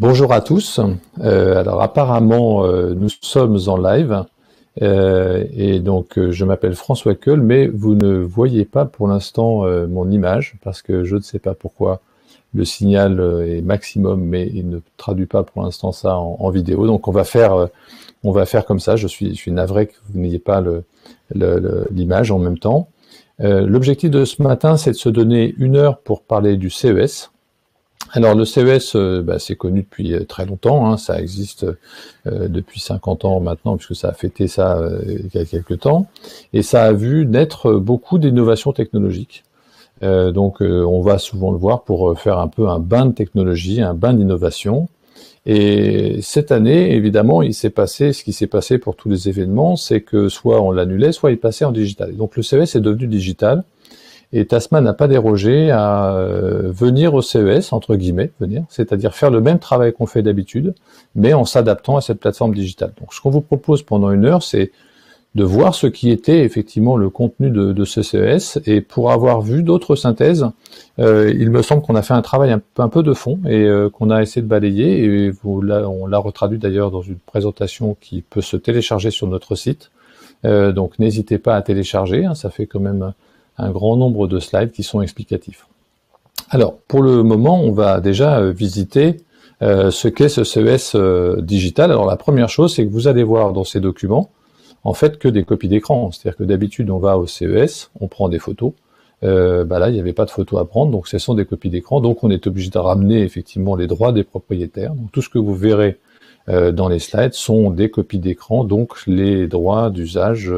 Bonjour à tous. Alors apparemment nous sommes en live et donc je m'appelle François Keul, mais vous ne voyez pas pour l'instant mon image parce que je ne sais pas pourquoi le signal est maximum, mais il ne traduit pas pour l'instant ça en vidéo. Donc on va faire comme ça. Je suis navré que vous n'ayez pas l'image en même temps. L'objectif de ce matin, c'est de se donner 1 heure pour parler du CES. Alors le CES, c'est connu depuis très longtemps, hein, ça existe depuis 50 ans maintenant, puisque ça a fêté ça il y a quelques temps, et ça a vu naître beaucoup d'innovations technologiques. On va souvent le voir pour faire un peu un bain de technologie, un bain d'innovation. Et cette année, évidemment, il s'est passé ce qui s'est passé pour tous les événements, c'est que soit on l'annulait, soit il passait en digital. Et donc le CES est devenu digital. Et Tasman n'a pas dérogé à venir au CES, entre guillemets, c'est-à-dire faire le même travail qu'on fait d'habitude, mais en s'adaptant à cette plateforme digitale. Donc ce qu'on vous propose pendant 1 heure, c'est de voir ce qui était effectivement le contenu de ce CES, et pour avoir vu d'autres synthèses, il me semble qu'on a fait un travail un peu de fond, et qu'on a essayé de balayer, et on l'a retraduit d'ailleurs dans une présentation qui peut se télécharger sur notre site. Donc n'hésitez pas à télécharger, hein, ça fait quand même un grand nombre de slides qui sont explicatifs. Alors, pour le moment, on va déjà visiter ce qu'est ce CES digital. Alors, la première chose, c'est que vous allez voir dans ces documents, en fait, que des copies d'écran. C'est-à-dire que d'habitude, on va au CES, on prend des photos. Là, il n'y avait pas de photos à prendre, donc ce sont des copies d'écran. Donc, on est obligé de ramener effectivement les droits des propriétaires. Donc, tout ce que vous verrez dans les slides sont des copies d'écran, donc les droits d'usage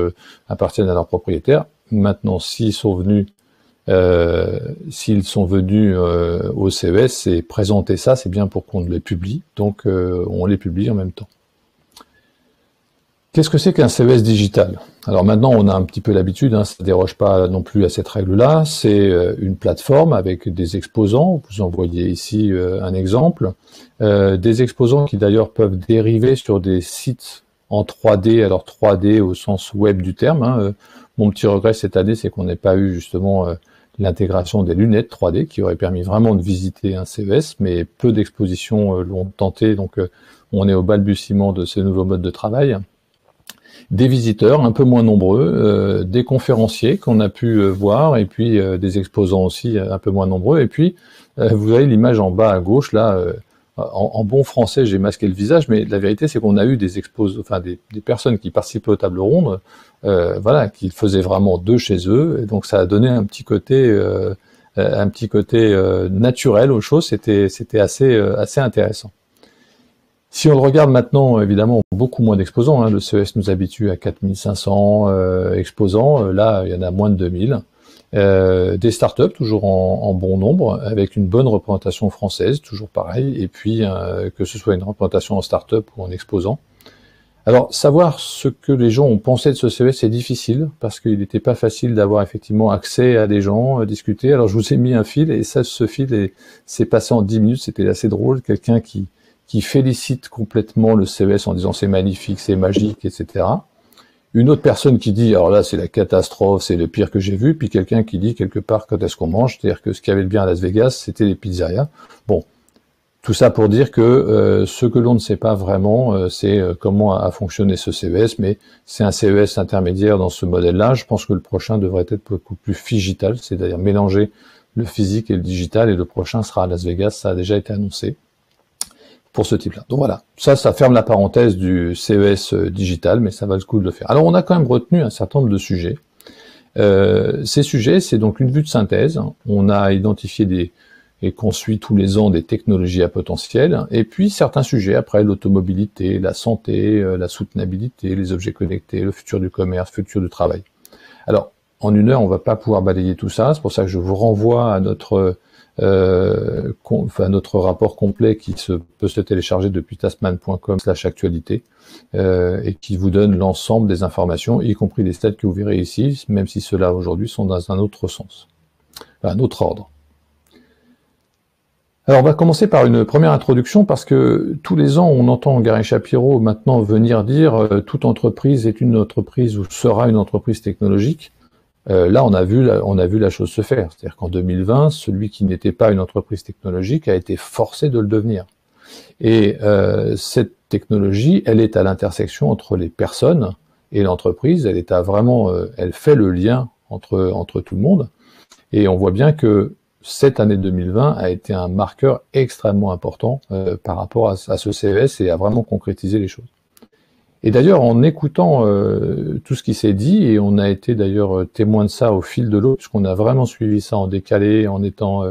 appartiennent à leurs propriétaires. Maintenant, s'ils sont venus au CES et présenter ça, c'est bien pour qu'on les publie, donc on les publie en même temps. Qu'est-ce que c'est qu'un CES digital? Alors maintenant, on a un petit peu l'habitude, hein, ça ne déroge pas non plus à cette règle-là, c'est une plateforme avec des exposants, vous en voyez ici un exemple, des exposants qui d'ailleurs peuvent dériver sur des sites en 3D, alors 3D au sens web du terme, hein. Mon petit regret cette année, c'est qu'on n'ait pas eu justement l'intégration des lunettes 3D qui aurait permis vraiment de visiter un CES, mais peu d'expositions l'ont tenté, donc on est au balbutiement de ces nouveaux modes de travail. Des visiteurs un peu moins nombreux, des conférenciers qu'on a pu voir, et puis des exposants aussi un peu moins nombreux, et puis vous avez l'image en bas à gauche, là, en bon français, j'ai masqué le visage, mais la vérité, c'est qu'on a eu des personnes qui participaient aux tables rondes, qui faisaient vraiment d'eux chez eux, et donc ça a donné un petit côté naturel aux choses. C'était assez intéressant. Si on le regarde maintenant, évidemment, beaucoup moins d'exposants, hein. Le CES nous habitue à 4500 exposants, là, il y en a moins de 2000. Des startups, toujours en bon nombre, avec une bonne représentation française, toujours pareil, et puis que ce soit une représentation en startup ou en exposant. Alors, savoir ce que les gens ont pensé de ce CES, c'est difficile, parce qu'il n'était pas facile d'avoir effectivement accès à des gens, discuter. Alors, je vous ai mis un fil, et ça, ce fil s'est passé en 10 minutes, c'était assez drôle, quelqu'un qui félicite complètement le CES en disant c'est magnifique, c'est magique, etc. Une autre personne qui dit, alors là, c'est la catastrophe, c'est le pire que j'ai vu, puis quelqu'un qui dit quelque part quand est-ce qu'on mange, c'est-à-dire que ce qu'il y avait de bien à Las Vegas, c'était les pizzerias. Bon, tout ça pour dire que ce que l'on ne sait pas vraiment, c'est comment a fonctionné ce CES, mais c'est un CES intermédiaire dans ce modèle-là. Je pense que le prochain devrait être beaucoup plus figital, c'est-à-dire mélanger le physique et le digital, et le prochain sera à Las Vegas, ça a déjà été annoncé pour ce type-là. Donc voilà, ça ferme la parenthèse du CES digital, mais ça va le coup de le faire. Alors on a quand même retenu un certain nombre de sujets. Ces sujets, c'est donc une vue de synthèse. On a identifié et qu'on suit tous les ans des technologies à potentiel, et puis certains sujets, après l'automobilité, la santé, la soutenabilité, les objets connectés, le futur du commerce, le futur du travail. Alors, en 1 heure, on va pas pouvoir balayer tout ça, c'est pour ça que je vous renvoie à notre rapport complet qui peut se télécharger depuis tasman.com/actualité et qui vous donne l'ensemble des informations, y compris les stats que vous verrez ici, même si ceux-là aujourd'hui sont dans un autre sens, un autre ordre. Alors on va commencer par une première introduction, parce que tous les ans on entend Gary Shapiro maintenant venir dire toute entreprise est une entreprise ou sera une entreprise technologique. Là, on a vu la chose se faire. C'est-à-dire qu'en 2020, celui qui n'était pas une entreprise technologique a été forcé de le devenir. Et cette technologie, elle est à l'intersection entre les personnes et l'entreprise. Elle est à vraiment, elle fait le lien entre tout le monde. Et on voit bien que cette année 2020 a été un marqueur extrêmement important par rapport à ce CES et a vraiment concrétisé les choses. Et d'ailleurs, en écoutant tout ce qui s'est dit, et on a été d'ailleurs témoin de ça au fil de l'eau, puisqu'on a vraiment suivi ça en décalé, en étant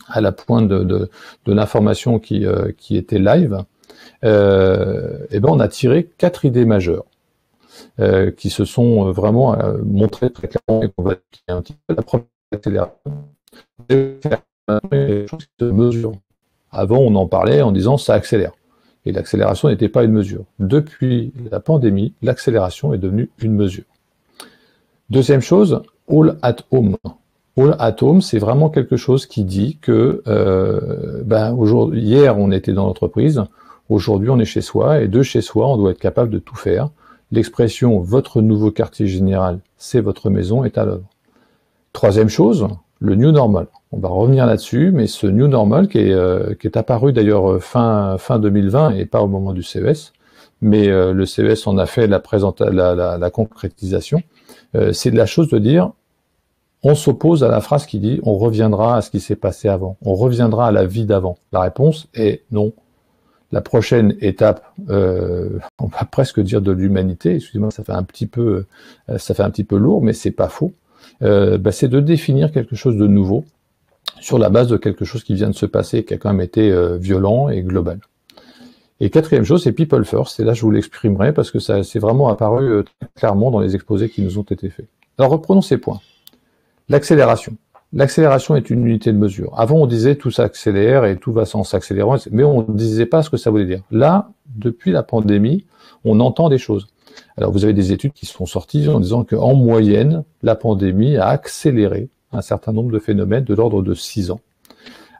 à la pointe de l'information qui était live, et ben on a tiré 4 idées majeures qui se sont vraiment montrées très clairement et qu'on va expliquer un petit peu. La première accélération, c'est quelque chose qui se mesure. Avant, on en parlait en disant ça accélère. Et l'accélération n'était pas une mesure. Depuis la pandémie, l'accélération est devenue une mesure. Deuxième chose, all at home. All at home, c'est vraiment quelque chose qui dit que hier on était dans l'entreprise, aujourd'hui on est chez soi, et de chez soi on doit être capable de tout faire. L'expression « votre nouveau quartier général, c'est votre maison » est à l'œuvre. Troisième chose, le new normal. On va revenir là-dessus, mais ce new normal qui est apparu d'ailleurs fin 2020 et pas au moment du CES, mais le CES en a fait la concrétisation, c'est de la chose de dire on s'oppose à la phrase qui dit on reviendra à ce qui s'est passé avant, on reviendra à la vie d'avant. La réponse est non. La prochaine étape, on va presque dire de l'humanité, excusez-moi, ça fait un petit peu lourd, mais c'est pas faux. C'est de définir quelque chose de nouveau sur la base de quelque chose qui vient de se passer, qui a quand même été violent et global. Et quatrième chose, c'est People First, et là je vous l'exprimerai parce que ça c'est vraiment apparu très clairement dans les exposés qui nous ont été faits. Alors reprenons ces points. L'accélération. L'accélération est une unité de mesure. Avant on disait tout s'accélère et tout va sans s'accélérer, mais on ne disait pas ce que ça voulait dire. Là, depuis la pandémie, on entend des choses. Alors vous avez des études qui sont sorties en disant qu'en moyenne, la pandémie a accéléré un certain nombre de phénomènes de l'ordre de 6 ans.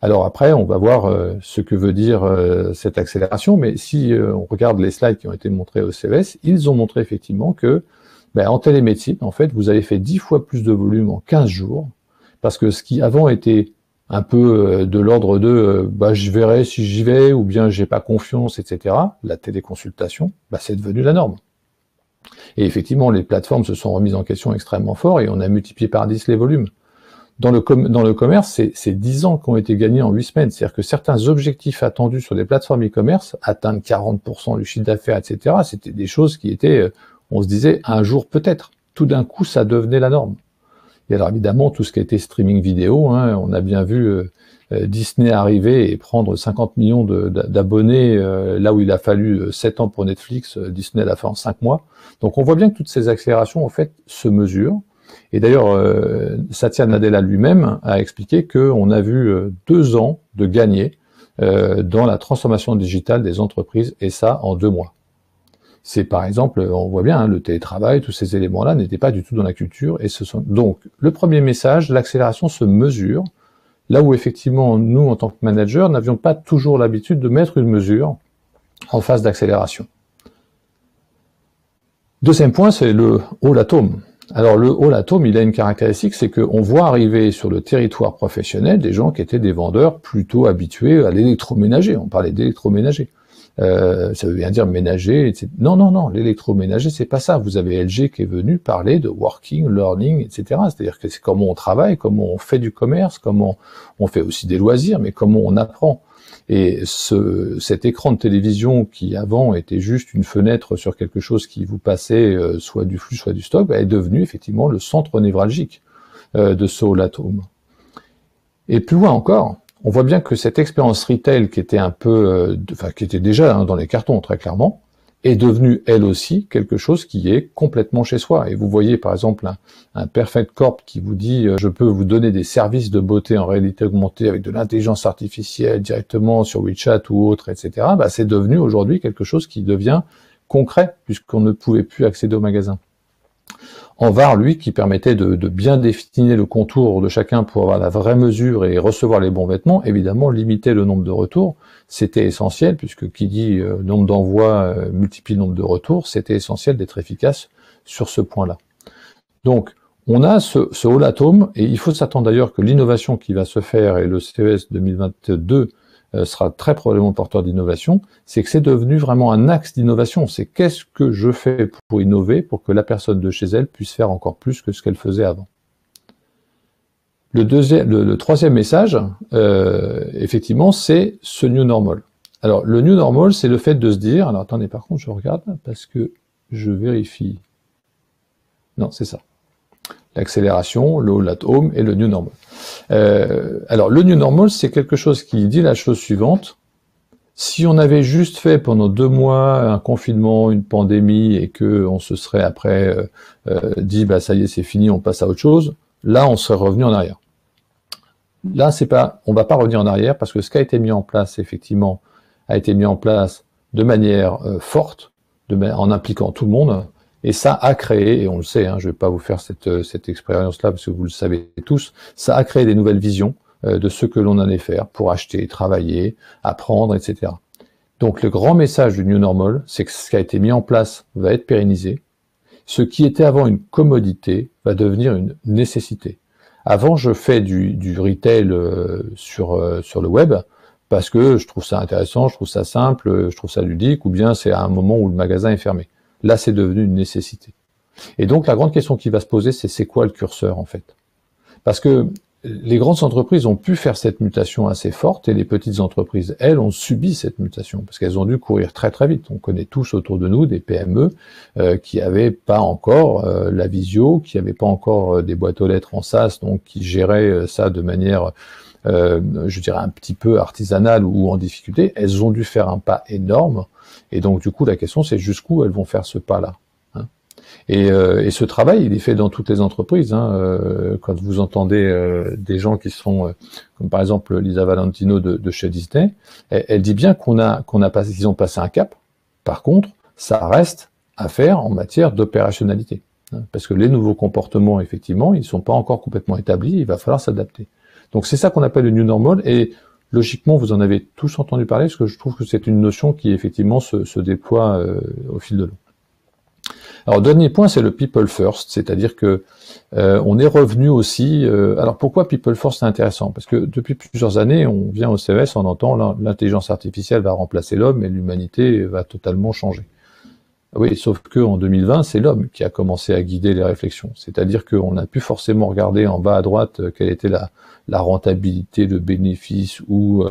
Alors après, on va voir ce que veut dire cette accélération, mais si on regarde les slides qui ont été montrés au CES, ils ont montré effectivement que en télémédecine, en fait, vous avez fait 10 fois plus de volume en 15 jours, parce que ce qui avant était un peu de l'ordre de je verrai si j'y vais, ou bien j'ai pas confiance, etc., la téléconsultation, c'est devenu la norme. Et effectivement, les plateformes se sont remises en question extrêmement fort et on a multiplié par 10 les volumes. Dans le commerce, c'est 10 ans qui ont été gagnés en 8 semaines. C'est-à-dire que certains objectifs attendus sur des plateformes e-commerce, atteindre 40% du chiffre d'affaires, etc., c'était des choses qui étaient, on se disait, un jour peut-être. Tout d'un coup, ça devenait la norme. Et alors évidemment, tout ce qui était streaming vidéo, on a bien vu Disney arriver et prendre 50 millions d'abonnés là où il a fallu 7 ans pour Netflix, Disney l'a fait en 5 mois. Donc on voit bien que toutes ces accélérations en fait se mesurent. Et d'ailleurs, Satya Nadella lui-même a expliqué qu'on a vu 2 ans de gagner dans la transformation digitale des entreprises, et ça en 2 mois. C'est par exemple, on voit bien, le télétravail, tous ces éléments-là n'étaient pas du tout dans la culture. Et donc, le premier message, l'accélération se mesure, là où effectivement, nous, en tant que managers, n'avions pas toujours l'habitude de mettre une mesure en phase d'accélération. Deuxième point, c'est le all at home. Alors le all at home, il a une caractéristique, c'est qu'on voit arriver sur le territoire professionnel des gens qui étaient des vendeurs plutôt habitués à l'électroménager. On parlait d'électroménager. Ça veut bien dire ménager, etc. Non, l'électroménager, c'est pas ça. Vous avez LG qui est venu parler de working, learning, etc. C'est-à-dire que c'est comment on travaille, comment on fait du commerce, comment on fait aussi des loisirs, mais comment on apprend. Et cet écran de télévision qui avant était juste une fenêtre sur quelque chose qui vous passait soit du flux, soit du stock, est devenu effectivement le centre névralgique de ce all at home. Et plus loin encore, on voit bien que cette expérience retail qui était un peu, qui était déjà dans les cartons très clairement, est devenue elle aussi quelque chose qui est complètement chez soi. Et vous voyez par exemple un Perfect Corp qui vous dit je peux vous donner des services de beauté en réalité augmentée avec de l'intelligence artificielle directement sur WeChat ou autre, etc. C'est devenu aujourd'hui quelque chose qui devient concret puisqu'on ne pouvait plus accéder au magasin. Envar, lui, qui permettait de bien définir le contour de chacun pour avoir la vraie mesure et recevoir les bons vêtements, évidemment, limiter le nombre de retours, c'était essentiel, puisque qui dit nombre d'envois multiplie le nombre de retours, c'était essentiel d'être efficace sur ce point-là. Donc, on a ce all at home, et il faut s'attendre d'ailleurs que l'innovation qui va se faire, et le CES 2022 sera très probablement porteur d'innovation, c'est que c'est devenu vraiment un axe d'innovation. C'est qu'est-ce que je fais pour innover, pour que la personne de chez elle puisse faire encore plus que ce qu'elle faisait avant. Le troisième message, effectivement, c'est ce new normal. Alors, le new normal, c'est le fait de se dire, alors attendez, par contre, je regarde, parce que je vérifie. Non, c'est ça. L'accélération, le all at home et le new normal. Alors, le new normal, c'est quelque chose qui dit la chose suivante. Si on avait juste fait pendant 2 mois un confinement, une pandémie, et que on se serait après dit, bah ça y est, c'est fini, on passe à autre chose, là, on serait revenu en arrière. Là, c'est pas, on va pas revenir en arrière parce que ce qui a été mis en place, effectivement, a été mis en place de manière forte, en impliquant tout le monde, et ça a créé, et on le sait, hein, je vais pas vous faire cette expérience-là parce que vous le savez tous, ça a créé des nouvelles visions de ce que l'on allait faire pour acheter, travailler, apprendre, etc. Donc le grand message du New Normal, c'est que ce qui a été mis en place va être pérennisé. Ce qui était avant une commodité va devenir une nécessité. Avant, je fais du retail sur le web parce que je trouve ça intéressant, je trouve ça simple, je trouve ça ludique, ou bien c'est à un moment où le magasin est fermé. Là, c'est devenu une nécessité. Et donc, la grande question qui va se poser, c'est quoi le curseur, en fait? Parce que les grandes entreprises ont pu faire cette mutation assez forte et les petites entreprises, elles, ont subi cette mutation parce qu'elles ont dû courir très très vite. On connaît tous autour de nous des PME qui n'avaient pas encore la visio, qui n'avaient pas encore des boîtes aux lettres en SaaS, donc qui géraient ça de manière, je dirais, un petit peu artisanale ou en difficulté. Elles ont dû faire un pas énorme et donc du coup la question c'est jusqu'où elles vont faire ce pas-là. Et ce travail, il est fait dans toutes les entreprises. Quand vous entendez des gens qui sont, comme par exemple Lisa Valentino de chez Disney, elle dit bien qu'ils ont passé un cap. Par contre, ça reste à faire en matière d'opérationnalité. Parce que les nouveaux comportements, effectivement, ils sont pas encore complètement établis, il va falloir s'adapter. Donc c'est ça qu'on appelle le New Normal, et logiquement, vous en avez tous entendu parler, parce que je trouve que c'est une notion qui, effectivement, se déploie au fil de l'eau. Alors, dernier point, c'est le people first, c'est-à-dire que on est revenu aussi. Alors, pourquoi people first c'est intéressant? Parce que depuis plusieurs années, on vient au CES, on entend l'intelligence artificielle va remplacer l'homme et l'humanité va totalement changer. Oui, sauf que en 2020, c'est l'homme qui a commencé à guider les réflexions. C'est-à-dire qu'on n'a plus forcément regardé en bas à droite quelle était la rentabilité, le bénéfice, ou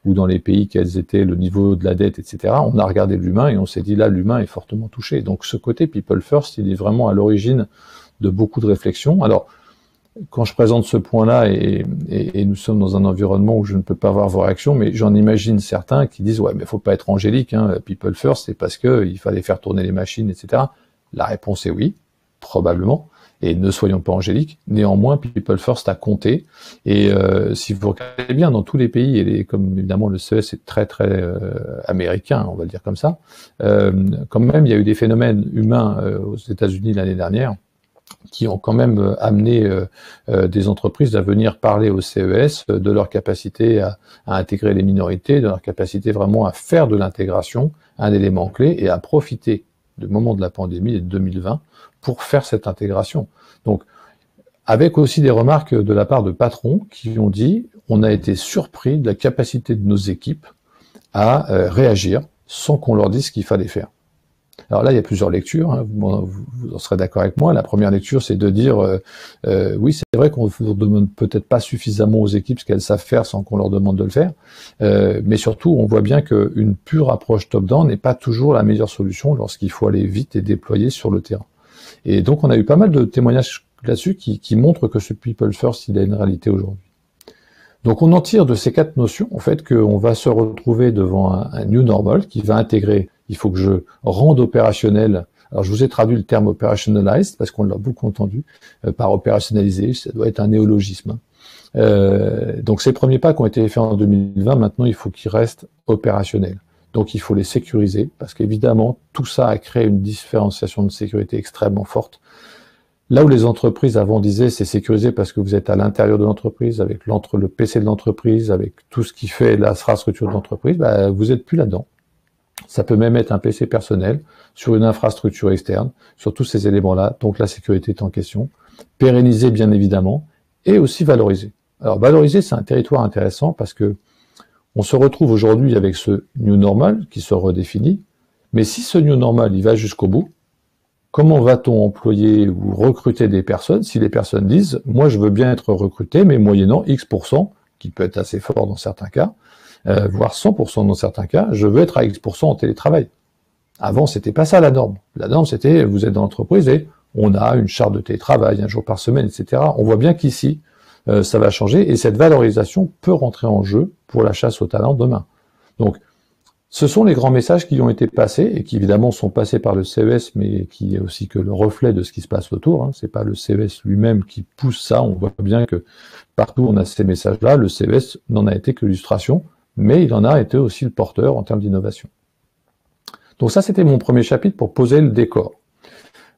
dans les pays quels étaient le niveau de la dette, etc. On a regardé l'humain et on s'est dit là, l'humain est fortement touché. Donc ce côté people first, il est vraiment à l'origine de beaucoup de réflexions. Alors, quand je présente ce point-là, et nous sommes dans un environnement où je ne peux pas voir vos réactions, mais j'en imagine certains qui disent « Ouais, mais faut pas être angélique, hein, people first, c'est parce que il fallait faire tourner les machines, etc. » La réponse est oui, probablement, et ne soyons pas angéliques. Néanmoins, people first a compté, et si vous regardez bien, dans tous les pays, et comme évidemment le CES est très très américain, on va le dire comme ça, quand même, il y a eu des phénomènes humains aux États-Unis l'année dernière, qui ont quand même amené des entreprises à venir parler au CES de leur capacité à intégrer les minorités, de leur capacité vraiment à faire de l'intégration un élément clé et à profiter du moment de la pandémie et de 2020 pour faire cette intégration. Donc, avec aussi des remarques de la part de patrons qui ont dit on a été surpris de la capacité de nos équipes à réagir sans qu'on leur dise ce qu'il fallait faire. Alors là, il y a plusieurs lectures, hein. Vous en serez d'accord avec moi. La première lecture, c'est de dire oui, c'est vrai qu'on ne demande peut-être pas suffisamment aux équipes ce qu'elles savent faire sans qu'on leur demande de le faire, mais surtout, on voit bien qu'une pure approche top-down n'est pas toujours la meilleure solution lorsqu'il faut aller vite et déployer sur le terrain. Et donc, on a eu pas mal de témoignages là-dessus qui montrent que ce people first, il a une réalité aujourd'hui. Donc, on en tire de ces 4 notions, en fait, qu'on va se retrouver devant un new normal qui va intégrer. Il faut que je rende opérationnel. Alors, je vous ai traduit le terme operationalized parce qu'on l'a beaucoup entendu par opérationnaliser. Ça doit être un néologisme. Donc, ces premiers pas qui ont été faits en 2020, maintenant, il faut qu'ils restent opérationnels. Donc, il faut les sécuriser parce qu'évidemment, tout ça a créé une différenciation de sécurité extrêmement forte. Là où les entreprises avant disaient c'est sécurisé parce que vous êtes à l'intérieur de l'entreprise, avec le PC de l'entreprise, avec tout ce qui fait l'infrastructure de l'entreprise, bah, vous n'êtes plus là-dedans. Ça peut même être un PC personnel sur une infrastructure externe, sur tous ces éléments-là. Donc la sécurité est en question. Pérenniser bien évidemment et aussi valoriser. Alors valoriser, c'est un territoire intéressant parce que On se retrouve aujourd'hui avec ce new normal qui se redéfinit, mais si ce new normal il va jusqu'au bout, comment va-t-on employer ou recruter des personnes si les personnes disent « moi je veux bien être recruté, mais moyennant X%, qui peut être assez fort dans certains cas, voire 100% dans certains cas, je veux être à X% en télétravail ». Avant, c'était pas ça la norme. La norme, c'était vous êtes dans l'entreprise et on a une charte de télétravail, un jour par semaine, etc. On voit bien qu'ici, ça va changer et cette valorisation peut rentrer en jeu pour la chasse au talent demain. Donc, ce sont les grands messages qui ont été passés et qui évidemment sont passés par le CES, mais qui est aussi que le reflet de ce qui se passe autour. Hein. C'est pas le CES lui-même qui pousse ça. On voit bien que partout on a ces messages-là. Le CES n'en a été que l'illustration, mais il en a été aussi le porteur en termes d'innovation. Donc ça, c'était mon premier chapitre pour poser le décor.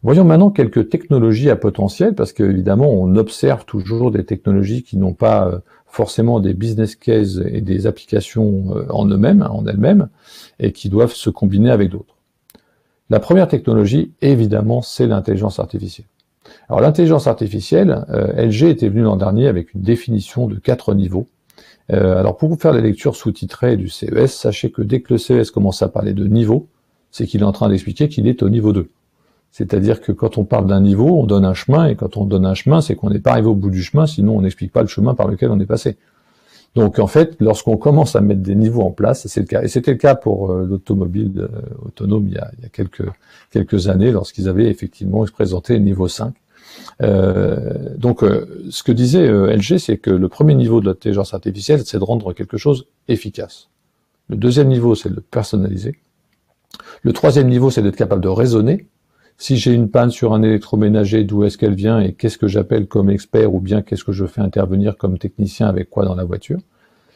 Voyons maintenant quelques technologies à potentiel, parce qu'évidemment, on observe toujours des technologies qui n'ont pas forcément des business cases et des applications en eux-mêmes, en elles-mêmes, et qui doivent se combiner avec d'autres. La première technologie, évidemment, c'est l'intelligence artificielle. Alors l'intelligence artificielle, LG était venu l'an dernier avec une définition de 4 niveaux. Alors pour vous faire la lecture sous-titrée du CES, sachez que dès que le CES commence à parler de niveau, c'est qu'il est en train d'expliquer qu'il est au niveau 2. C'est-à-dire que quand on parle d'un niveau, on donne un chemin, et quand on donne un chemin, c'est qu'on n'est pas arrivé au bout du chemin, sinon on n'explique pas le chemin par lequel on est passé. Donc en fait, lorsqu'on commence à mettre des niveaux en place, c'est le cas. Et c'était le cas pour l'automobile autonome il y a quelques années, lorsqu'ils avaient effectivement présenté le niveau 5. Ce que disait LG, c'est que le premier niveau de l'intelligence artificielle, c'est de rendre quelque chose efficace. Le deuxième niveau, c'est de le personnaliser. Le troisième niveau, c'est d'être capable de raisonner. Si j'ai une panne sur un électroménager, d'où est-ce qu'elle vient et qu'est-ce que j'appelle comme expert ou bien qu'est-ce que je fais intervenir comme technicien avec quoi dans la voiture.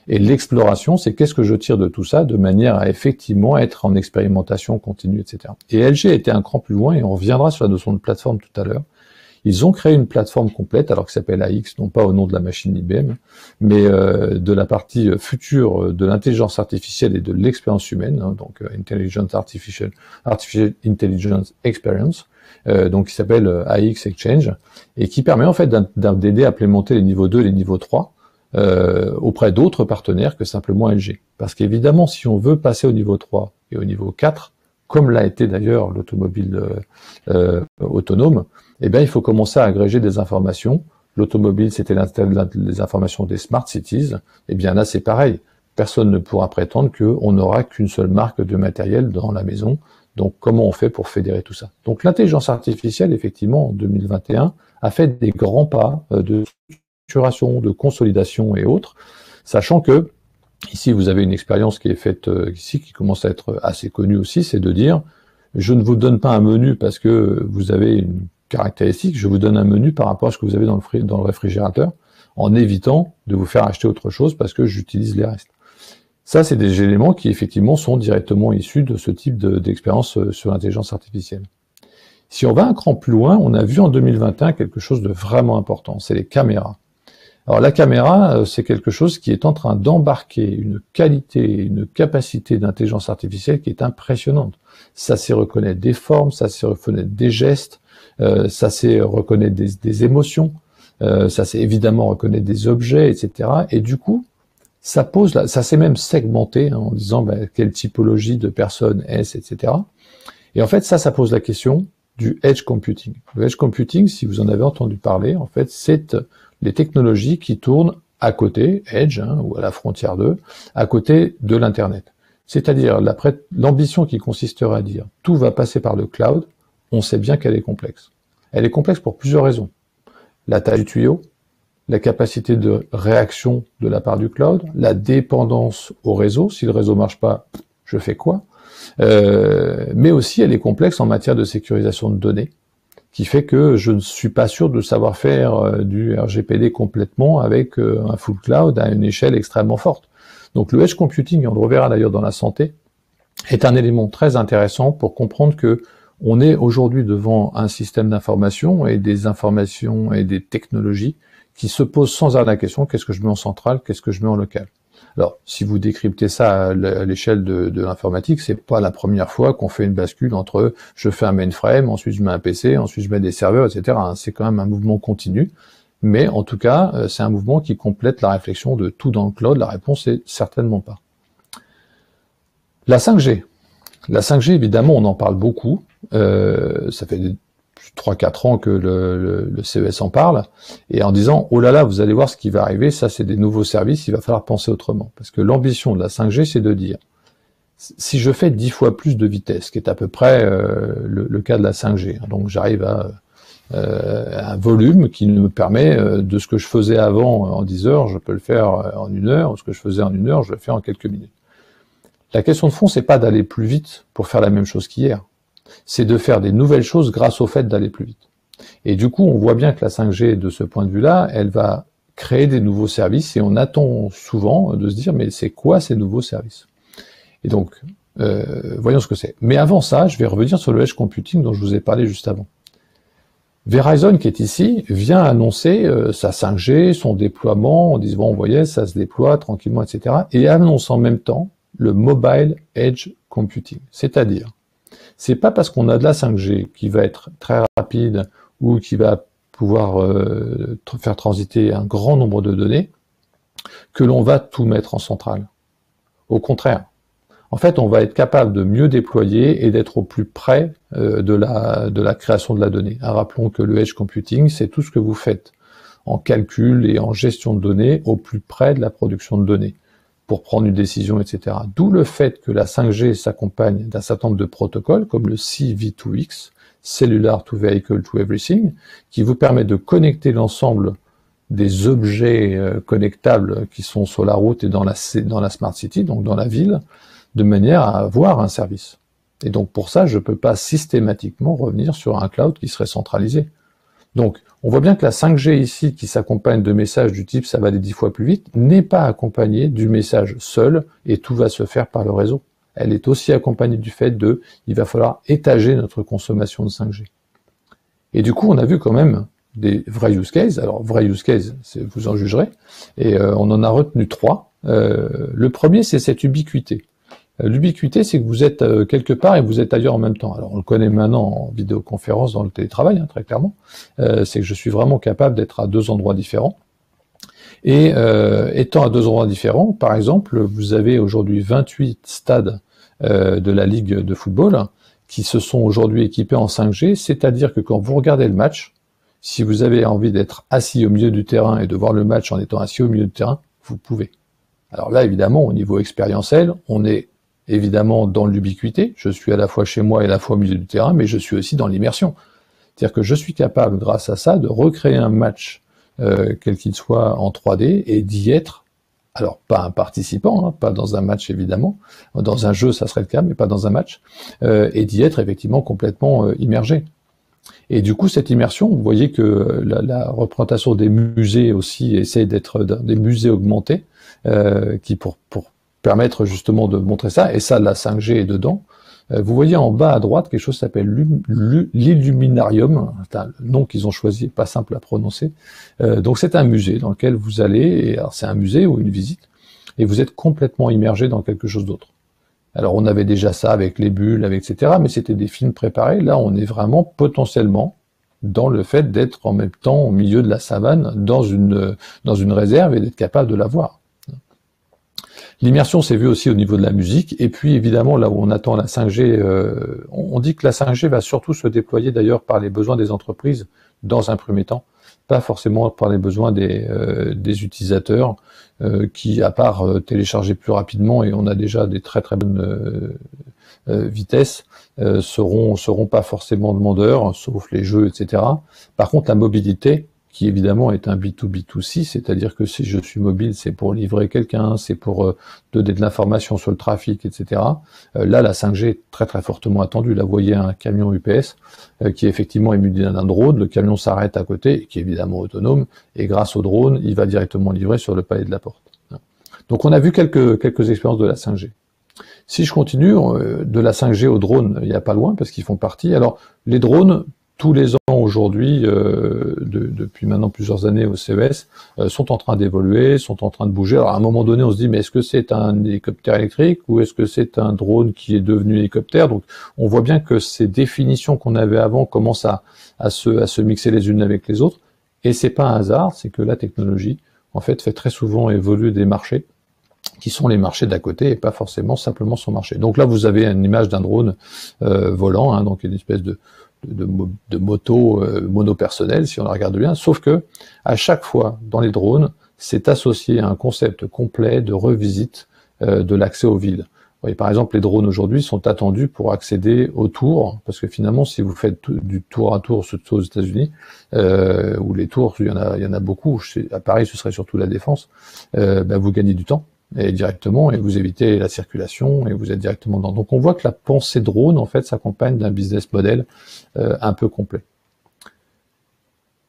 Et l'exploration, c'est qu'est-ce que je tire de tout ça de manière à effectivement être en expérimentation continue, etc. Et LG a été un cran plus loin et on reviendra sur la notion de plateforme tout à l'heure. Ils ont créé une plateforme complète, alors qui s'appelle AX, non pas au nom de la machine IBM, mais de la partie future de l'intelligence artificielle et de l'expérience humaine, hein, donc Artificial Intelligence Experience, donc qui s'appelle AX Exchange, et qui permet en fait d'aider à implémenter les niveaux 2 et les niveaux 3 auprès d'autres partenaires que simplement LG. Parce qu'évidemment, si on veut passer au niveau 3 et au niveau 4, comme l'a été d'ailleurs l'automobile autonome, eh bien, il faut commencer à agréger des informations. L'automobile, c'était les informations des smart cities. Eh bien, là, c'est pareil. Personne ne pourra prétendre qu'on n'aura qu'une seule marque de matériel dans la maison. Donc, comment on fait pour fédérer tout ça? Donc, l'intelligence artificielle, effectivement, en 2021, a fait des grands pas de structuration, de consolidation et autres, sachant que ici, vous avez une expérience qui est faite ici, qui commence à être assez connue aussi, c'est de dire, je ne vous donne pas un menu parce que vous avez une caractéristique, je vous donne un menu par rapport à ce que vous avez dans le réfrigérateur, en évitant de vous faire acheter autre chose parce que j'utilise les restes. Ça, c'est des éléments qui, effectivement, sont directement issus de ce type d'expérience sur l'intelligence artificielle. Si on va un cran plus loin, on a vu en 2021 quelque chose de vraiment important, c'est les caméras. Alors la caméra, c'est quelque chose qui est en train d'embarquer une qualité, une capacité d'intelligence artificielle qui est impressionnante. Ça sait reconnaître des formes, ça sait reconnaître des gestes, ça sait reconnaître des émotions, ça sait évidemment reconnaître des objets, etc. Et du coup, ça sait même segmenter hein, en disant quelle typologie de personnes est-ce, etc. Et en fait, ça pose la question du edge computing. Le edge computing, si vous en avez entendu parler, en fait, c'est les technologies qui tournent à côté, edge, hein, ou à la frontière d'eux, à côté de l'Internet. C'est-à-dire l'ambition qui consisterait à dire tout va passer par le cloud, on sait bien qu'elle est complexe. Elle est complexe pour plusieurs raisons. La taille du tuyau, la capacité de réaction de la part du cloud, la dépendance au réseau, si le réseau marche pas, je fais quoi? Mais aussi elle est complexe en matière de sécurisation de données, qui fait que je ne suis pas sûr de savoir faire du RGPD complètement avec un full cloud à une échelle extrêmement forte. Donc le edge computing, on le reverra d'ailleurs dans la santé, est un élément très intéressant pour comprendre que on est aujourd'hui devant un système d'information et des informations et des technologies qui se posent sans arrêt la question, qu'est-ce que je mets en centrale, qu'est-ce que je mets en local? Alors, si vous décryptez ça à l'échelle de l'informatique, c'est pas la première fois qu'on fait une bascule entre je fais un mainframe, ensuite je mets un PC, ensuite je mets des serveurs, etc. C'est quand même un mouvement continu. Mais en tout cas, c'est un mouvement qui complète la réflexion de tout dans le cloud. La réponse est certainement pas. La 5G. La 5G, évidemment, on en parle beaucoup. Ça fait 3-4 ans que le CES en parle, et en disant, oh là là, vous allez voir ce qui va arriver, ça c'est des nouveaux services, il va falloir penser autrement. Parce que l'ambition de la 5G, c'est de dire, si je fais 10 fois plus de vitesse, qui est à peu près le cas de la 5G, donc j'arrive à un volume qui me permet de ce que je faisais avant en 10 heures, je peux le faire en 1 heure, ou ce que je faisais en 1 heure, je le fais en quelques minutes. La question de fond, c'est pas d'aller plus vite pour faire la même chose qu'hier, c'est de faire des nouvelles choses grâce au fait d'aller plus vite. Et du coup, on voit bien que la 5G, de ce point de vue-là, elle va créer des nouveaux services, et on attend souvent de se dire, mais c'est quoi ces nouveaux services? Et donc, voyons ce que c'est. Mais avant ça, je vais revenir sur le edge computing dont je vous ai parlé juste avant. Verizon, qui est ici, vient annoncer sa 5G, son déploiement, en disant, bon, vous voyez, ça se déploie tranquillement, etc. Et annonce en même temps le Mobile Edge Computing. C'est-à-dire, c'est pas parce qu'on a de la 5G qui va être très rapide ou qui va pouvoir faire transiter un grand nombre de données que l'on va tout mettre en centrale. Au contraire. En fait, on va être capable de mieux déployer et d'être au plus près de la création de la donnée. Rappelons que le edge computing, c'est tout ce que vous faites en calcul et en gestion de données au plus près de la production de données pour prendre une décision, etc. D'où le fait que la 5G s'accompagne d'un certain nombre de protocoles comme le CV2X, Cellular to Vehicle to Everything, qui vous permet de connecter l'ensemble des objets connectables qui sont sur la route et dans la Smart City, donc dans la ville, de manière à avoir un service. Et donc pour ça, je ne peux pas systématiquement revenir sur un cloud qui serait centralisé. Donc on voit bien que la 5G ici, qui s'accompagne de messages du type ça va aller 10 fois plus vite, n'est pas accompagnée du message seul et tout va se faire par le réseau. Elle est aussi accompagnée du fait de il va falloir étager notre consommation de 5G. Et du coup, on a vu quand même des vrais use cases. Alors, vrais use cases, vous en jugerez. Et on en a retenu 3. Le premier, c'est cette ubiquité. L'ubiquité, c'est que vous êtes quelque part et vous êtes ailleurs en même temps. Alors, on le connaît maintenant en vidéoconférence dans le télétravail, hein, très clairement. C'est que je suis vraiment capable d'être à 2 endroits différents. Et étant à 2 endroits différents, par exemple, vous avez aujourd'hui 28 stades de la Ligue de football qui se sont aujourd'hui équipés en 5G, c'est-à-dire que quand vous regardez le match, si vous avez envie d'être assis au milieu du terrain et de voir le match en étant assis au milieu du terrain, vous pouvez. Alors là, évidemment, au niveau expérientiel, on est évidemment dans l'ubiquité, je suis à la fois chez moi et à la fois au milieu du terrain, mais je suis aussi dans l'immersion. C'est-à-dire que je suis capable, grâce à ça, de recréer un match, quel qu'il soit, en 3D, et d'y être, alors pas un participant, hein, pas dans un match évidemment, dans un jeu ça serait le cas, mais pas dans un match, et d'y être effectivement complètement immergé. Et du coup, cette immersion, vous voyez que la représentation des musées aussi essaie d'être des musées augmentés, qui pour permettre justement de montrer ça, et ça, la 5G est dedans. Vous voyez en bas à droite quelque chose qui s'appelle l'Illuminarium, c'est un nom qu'ils ont choisi, pas simple à prononcer. Donc c'est un musée dans lequel vous allez, et alors c'est un musée ou une visite, et vous êtes complètement immergé dans quelque chose d'autre. Alors on avait déjà ça avec les bulles, avec etc., mais c'était des films préparés. Là, on est vraiment potentiellement dans le fait d'être en même temps au milieu de la savane, dans une réserve, et d'être capable de la voir. L'immersion s'est vue aussi au niveau de la musique, et puis évidemment là où on attend la 5G, on dit que la 5G va surtout se déployer d'ailleurs par les besoins des entreprises dans un premier temps, pas forcément par les besoins des utilisateurs qui, à part télécharger plus rapidement, et on a déjà des très très bonnes vitesses, seront pas forcément demandeurs, sauf les jeux, etc. Par contre, la mobilité, qui évidemment est un B2B2C, c'est-à-dire que si je suis mobile, c'est pour livrer quelqu'un, c'est pour donner de l'information sur le trafic, etc. Là, la 5G est très très fortement attendue. Là, vous voyez un camion UPS qui effectivement est muni d'un drone, le camion s'arrête à côté, qui est évidemment autonome, et grâce au drone, il va directement livrer sur le palier de la porte. Donc on a vu quelques expériences de la 5G. Si je continue, de la 5G au drone, il n'y a pas loin, parce qu'ils font partie. Alors, les drones, tous les ans aujourd'hui, depuis maintenant plusieurs années au CES, sont en train d'évoluer, sont en train de bouger. Alors à un moment donné, on se dit, mais est-ce que c'est un hélicoptère électrique ou est-ce que c'est un drone qui est devenu hélicoptère? Donc on voit bien que ces définitions qu'on avait avant commencent à se mixer les unes avec les autres. Et c'est pas un hasard, c'est que la technologie, en fait très souvent évoluer des marchés. qui sont les marchés d'à côté et pas forcément simplement son marché. Donc là, vous avez une image d'un drone volant, hein, donc une espèce de moto monopersonnel, si on la regarde bien, sauf que à chaque fois, dans les drones, c'est associé à un concept complet de revisite de l'accès aux villes. Vous voyez, par exemple, les drones aujourd'hui sont attendus pour accéder aux tours, parce que finalement, si vous faites du tour à tour, surtout aux États-Unis, où les tours, il y en a beaucoup, à Paris, ce serait surtout la Défense, vous gagnez du temps. Et directement, et vous évitez la circulation, et vous êtes directement dedans. Donc on voit que la pensée drone, en fait, s'accompagne d'un business model un peu complet.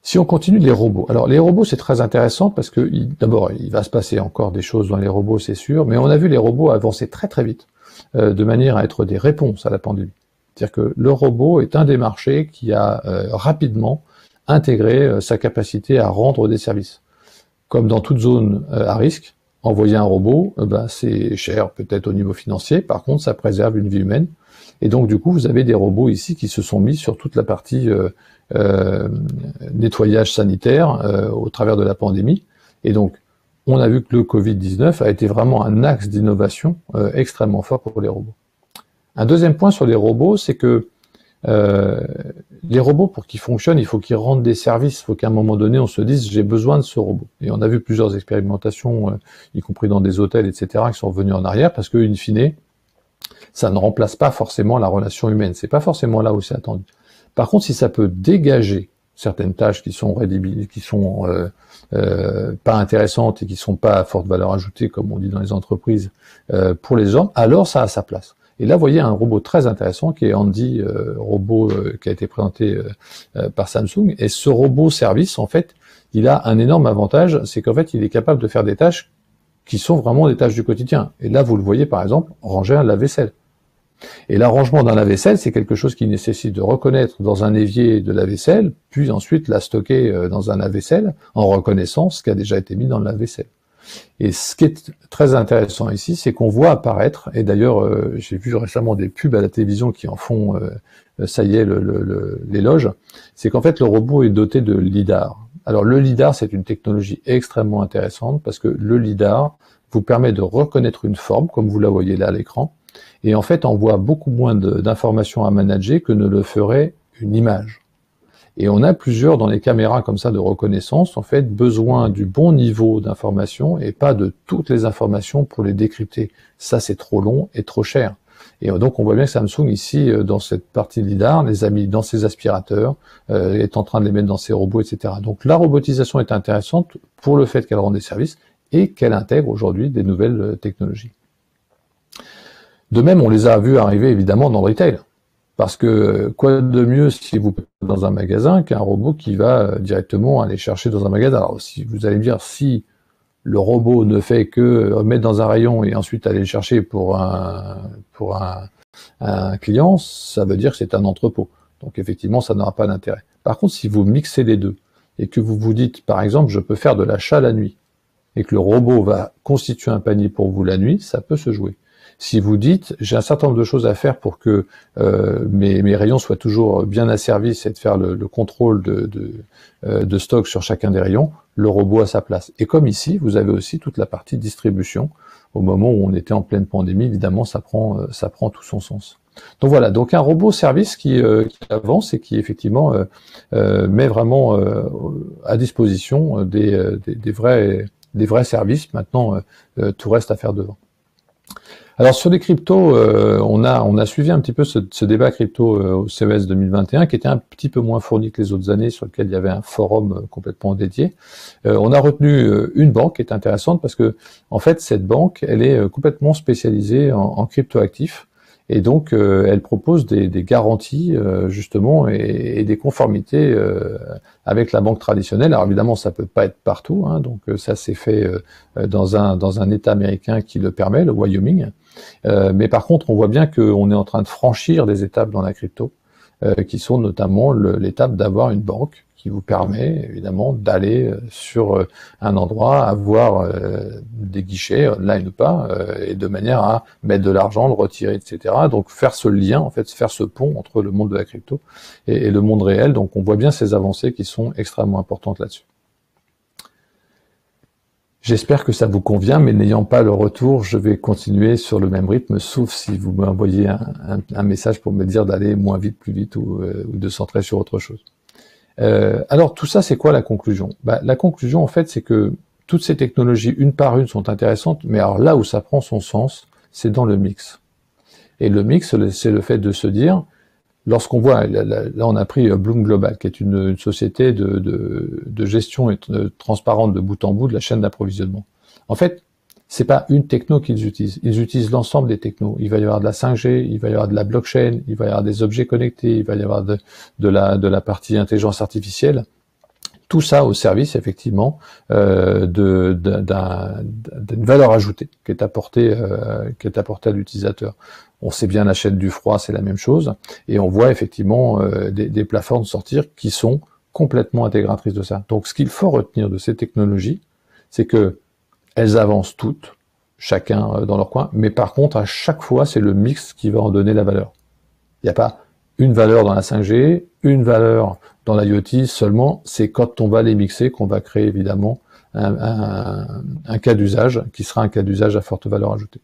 Si on continue les robots, alors les robots c'est très intéressant parce que d'abord il va se passer encore des choses dans les robots, c'est sûr, mais on a vu les robots avancer très très vite, de manière à être des réponses à la pandémie. C'est-à-dire que le robot est un des marchés qui a rapidement intégré sa capacité à rendre des services. Comme dans toute zone à risque, envoyer un robot, c'est cher peut-être au niveau financier, par contre ça préserve une vie humaine. Et donc du coup vous avez des robots ici qui se sont mis sur toute la partie nettoyage sanitaire au travers de la pandémie. Et donc on a vu que le Covid-19 a été vraiment un axe d'innovation extrêmement fort pour les robots. Un deuxième point sur les robots, c'est que les robots, pour qu'ils fonctionnent, il faut qu'ils rendent des services. Il faut qu'à un moment donné, on se dise, j'ai besoin de ce robot. Et on a vu plusieurs expérimentations, y compris dans des hôtels, etc., qui sont revenus en arrière, parce que, in fine, ça ne remplace pas forcément la relation humaine. C'est pas forcément là où c'est attendu. Par contre, si ça peut dégager certaines tâches qui sont pas intéressantes et qui sont pas à forte valeur ajoutée, comme on dit dans les entreprises, pour les hommes, alors ça a sa place. Et là, vous voyez un robot très intéressant qui est Andy, robot qui a été présenté par Samsung. Et ce robot service, en fait, il a un énorme avantage, c'est qu'en fait, il est capable de faire des tâches qui sont vraiment des tâches du quotidien. Et là, vous le voyez, par exemple, ranger un lave-vaisselle. Et l'arrangement d'un lave-vaisselle, c'est quelque chose qui nécessite de reconnaître dans un évier de lave-vaisselle, puis ensuite la stocker dans un lave-vaisselle en reconnaissant ce qui a déjà été mis dans le lave-vaisselle. Et ce qui est très intéressant ici, c'est qu'on voit apparaître, et d'ailleurs j'ai vu récemment des pubs à la télévision qui en font, ça y est, l'éloge, c'est qu'en fait le robot est doté de LIDAR. Alors le LIDAR, c'est une technologie extrêmement intéressante parce que le LIDAR vous permet de reconnaître une forme, comme vous la voyez là à l'écran, et en fait envoie beaucoup moins d'informations à manager que ne le ferait une image. Et on a plusieurs dans les caméras comme ça de reconnaissance, en fait, besoin du bon niveau d'information et pas de toutes les informations pour les décrypter. Ça, c'est trop long et trop cher. Et donc, on voit bien que Samsung, ici, dans cette partie LIDAR, les a mis dans ses aspirateurs, est en train de les mettre dans ses robots, etc. Donc, la robotisation est intéressante pour le fait qu'elle rend des services et qu'elle intègre aujourd'hui des nouvelles technologies. De même, on les a vus arriver, évidemment, dans le retail. Parce que quoi de mieux si vous êtes dans un magasin qu'un robot qui va directement aller chercher dans un magasin. Alors si vous allez me dire, si le robot ne fait que mettre dans un rayon et ensuite aller le chercher pour un client, ça veut dire que c'est un entrepôt. Donc effectivement, ça n'aura pas d'intérêt. Par contre, si vous mixez les deux et que vous vous dites, par exemple, je peux faire de l'achat la nuit et que le robot va constituer un panier pour vous la nuit, ça peut se jouer. Si vous dites, j'ai un certain nombre de choses à faire pour que mes rayons soient toujours bien asservis, c'est de faire le contrôle de stock sur chacun des rayons, le robot a sa place. Et comme ici, vous avez aussi toute la partie distribution. Au moment où on était en pleine pandémie, évidemment, ça prend tout son sens. Donc voilà, donc un robot service qui avance et qui effectivement met vraiment à disposition des vrais services. Maintenant, tout reste à faire devant. Alors sur les cryptos, on a suivi un petit peu ce débat crypto au CES 2021 qui était un petit peu moins fourni que les autres années, sur lequel il y avait un forum complètement dédié. On a retenu une banque qui est intéressante parce que en fait cette banque, elle est complètement spécialisée en cryptoactifs. Et donc, elle propose des garanties, justement, et des conformités avec la banque traditionnelle. Alors évidemment, ça peut pas être partout, hein, donc ça s'est fait dans un État américain qui le permet, le Wyoming. Mais par contre, on voit bien qu'on est en train de franchir des étapes dans la crypto, qui sont notamment l'étape d'avoir une banque qui vous permet évidemment d'aller sur un endroit, avoir des guichets, online ou pas, et de manière à mettre de l'argent, le retirer, etc. Donc faire ce lien, en fait, faire ce pont entre le monde de la crypto et le monde réel. Donc on voit bien ces avancées qui sont extrêmement importantes là-dessus. J'espère que ça vous convient, mais n'ayant pas le retour, je vais continuer sur le même rythme, sauf si vous m'envoyez un message pour me dire d'aller moins vite, plus vite, ou de centrer sur autre chose. Alors tout ça, c'est quoi la conclusion? La conclusion, en fait, c'est que toutes ces technologies, une par une, sont intéressantes, mais alors là où ça prend son sens, c'est dans le mix. Et le mix, c'est le fait de se dire, lorsqu'on voit, là on a pris Bloom Global, qui est une société de gestion transparente de bout en bout de la chaîne d'approvisionnement. En fait, c'est pas une techno qu'ils utilisent. Ils utilisent l'ensemble des technos. Il va y avoir de la 5G, il va y avoir de la blockchain, il va y avoir des objets connectés, il va y avoir de la partie intelligence artificielle. Tout ça au service, effectivement, d'une valeur ajoutée qui est apportée à l'utilisateur. On sait bien la chaîne du froid, c'est la même chose, et on voit effectivement des plateformes sortir qui sont complètement intégratrices de ça. Donc, ce qu'il faut retenir de ces technologies, c'est que elles avancent toutes, chacun dans leur coin, mais par contre, à chaque fois, c'est le mix qui va en donner la valeur. Il n'y a pas une valeur dans la 5G, une valeur dans l'IoT seulement, c'est quand on va les mixer qu'on va créer évidemment un cas d'usage qui sera un cas d'usage à forte valeur ajoutée.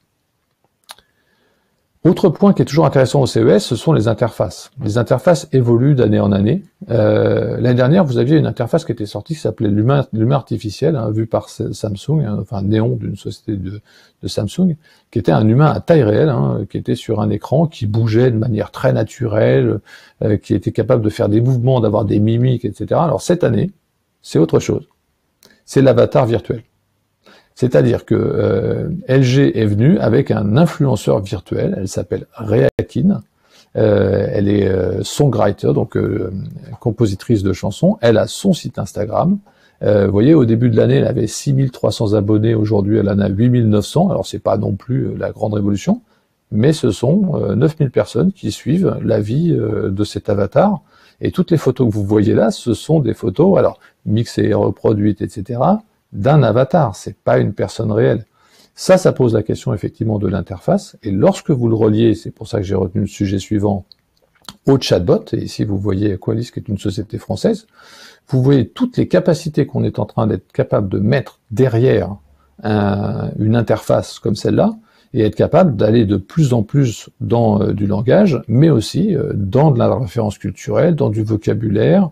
Autre point qui est toujours intéressant au CES, ce sont les interfaces. Les interfaces évoluent d'année en année. L'année dernière, vous aviez une interface qui était sortie qui s'appelait l'humain artificiel, vue par Samsung, enfin Néon d'une société de Samsung, qui était un humain à taille réelle, qui était sur un écran, qui bougeait de manière très naturelle, qui était capable de faire des mouvements, d'avoir des mimiques, etc. Alors cette année, c'est autre chose. C'est l'avatar virtuel. C'est-à-dire que LG est venue avec un influenceur virtuel, elle s'appelle Reakin, elle est songwriter, donc compositrice de chansons, elle a son site Instagram. Vous voyez, au début de l'année, elle avait 6300 abonnés, aujourd'hui elle en a 8900, alors c'est pas non plus la grande révolution, mais ce sont 9000 personnes qui suivent la vie de cet avatar, et toutes les photos que vous voyez là, ce sont des photos, alors mixées, reproduites, etc., d'un avatar, c'est pas une personne réelle. Ça pose la question effectivement de l'interface, et lorsque vous le reliez, c'est pour ça que j'ai retenu le sujet suivant, au chatbot, et ici vous voyez Qualys qui est une société française, vous voyez toutes les capacités qu'on est en train d'être capable de mettre derrière une interface comme celle-là, et être capable d'aller de plus en plus dans du langage, mais aussi dans de la référence culturelle, dans du vocabulaire,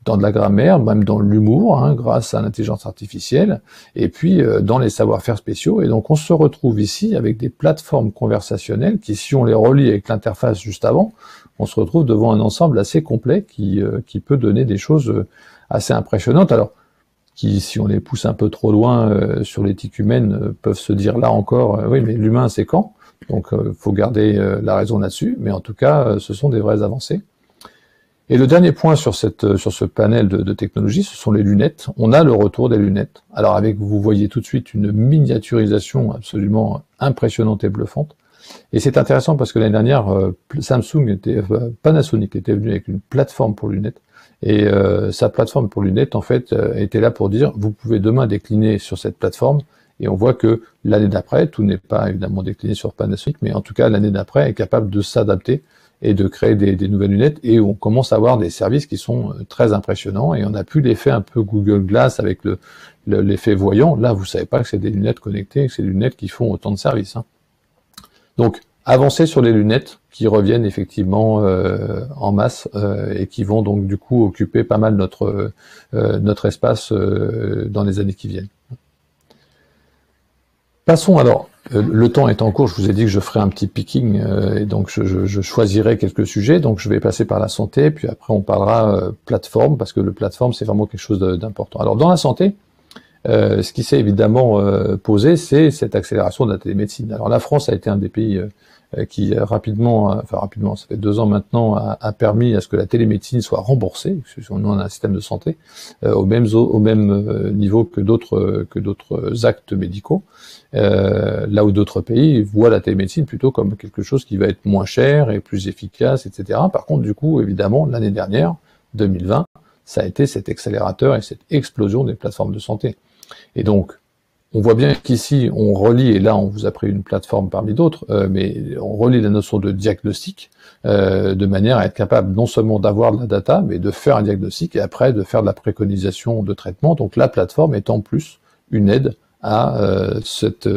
dans de la grammaire, même dans l'humour, grâce à l'intelligence artificielle, et puis dans les savoir-faire spéciaux. Et donc on se retrouve ici avec des plateformes conversationnelles qui, si on les relie avec l'interface juste avant, on se retrouve devant un ensemble assez complet qui peut donner des choses assez impressionnantes. Alors, qui, si on les pousse un peu trop loin sur l'éthique humaine, peuvent se dire là encore, oui, mais l'humain c'est quand? Donc faut garder la raison là-dessus, mais en tout cas, ce sont des vraies avancées. Et le dernier point sur ce panel de technologies, ce sont les lunettes. On a le retour des lunettes. Alors vous voyez tout de suite une miniaturisation absolument impressionnante et bluffante. Et c'est intéressant parce que l'année dernière, Panasonic était venu avec une plateforme pour lunettes. Et sa plateforme pour lunettes, en fait, était là pour dire, vous pouvez demain décliner sur cette plateforme. Et on voit que l'année d'après, tout n'est pas évidemment décliné sur Panasonic, mais en tout cas, l'année d'après est capable de s'adapter et de créer des nouvelles lunettes, et on commence à avoir des services qui sont très impressionnants, et on a plus l'effet un peu Google Glass avec l'effet voyant. Là, vous savez pas que c'est des lunettes connectées, que c'est des lunettes qui font autant de services. Donc, avancer sur les lunettes qui reviennent effectivement en masse et qui vont donc du coup occuper pas mal notre espace dans les années qui viennent. Passons alors, le temps est en cours, je vous ai dit que je ferai un petit picking, et donc je choisirai quelques sujets, donc je vais passer par la santé, puis après on parlera plateforme, parce que le plateforme c'est vraiment quelque chose d'important. Alors dans la santé, ce qui s'est évidemment posé, c'est cette accélération de la télémédecine. Alors la France a été un des pays qui rapidement, ça fait 2 ans maintenant, a permis à ce que la télémédecine soit remboursée, parce que nous on a un système de santé au même niveau que d'autres actes médicaux, là où d'autres pays voient la télémédecine plutôt comme quelque chose qui va être moins cher et plus efficace, etc. Par contre, du coup, évidemment, l'année dernière, 2020, ça a été cet accélérateur et cette explosion des plateformes de santé. Et donc, on voit bien qu'ici, on relie, et là on vous a pris une plateforme parmi d'autres, mais on relie la notion de diagnostic de manière à être capable non seulement d'avoir de la data, mais de faire un diagnostic et après de faire de la préconisation de traitement. Donc la plateforme est en plus une aide à cette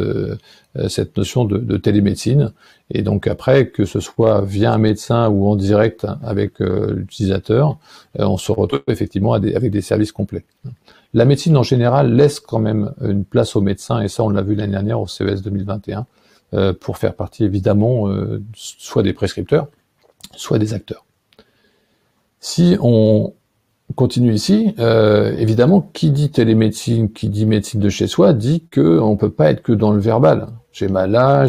notion de télémédecine. Et donc après, que ce soit via un médecin ou en direct avec l'utilisateur, on se retrouve effectivement avec des services complets. La médecine en général laisse quand même une place aux médecins, et ça on l'a vu l'année dernière au CES 2021, pour faire partie évidemment soit des prescripteurs, soit des acteurs. Si on continue ici, évidemment, qui dit télémédecine, qui dit médecine de chez soi, dit qu'on ne peut pas être que dans le verbal. J'ai mal là,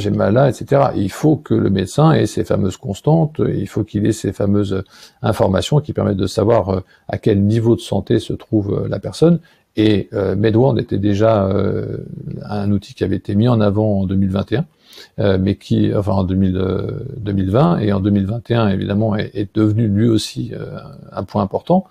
etc. Et il faut que le médecin ait ces fameuses constantes, il faut qu'il ait ces fameuses informations qui permettent de savoir à quel niveau de santé se trouve la personne. Et MedWorld était déjà un outil qui avait été mis en avant en 2021, mais qui, enfin en 2020 et en 2021 évidemment est devenu lui aussi un point important.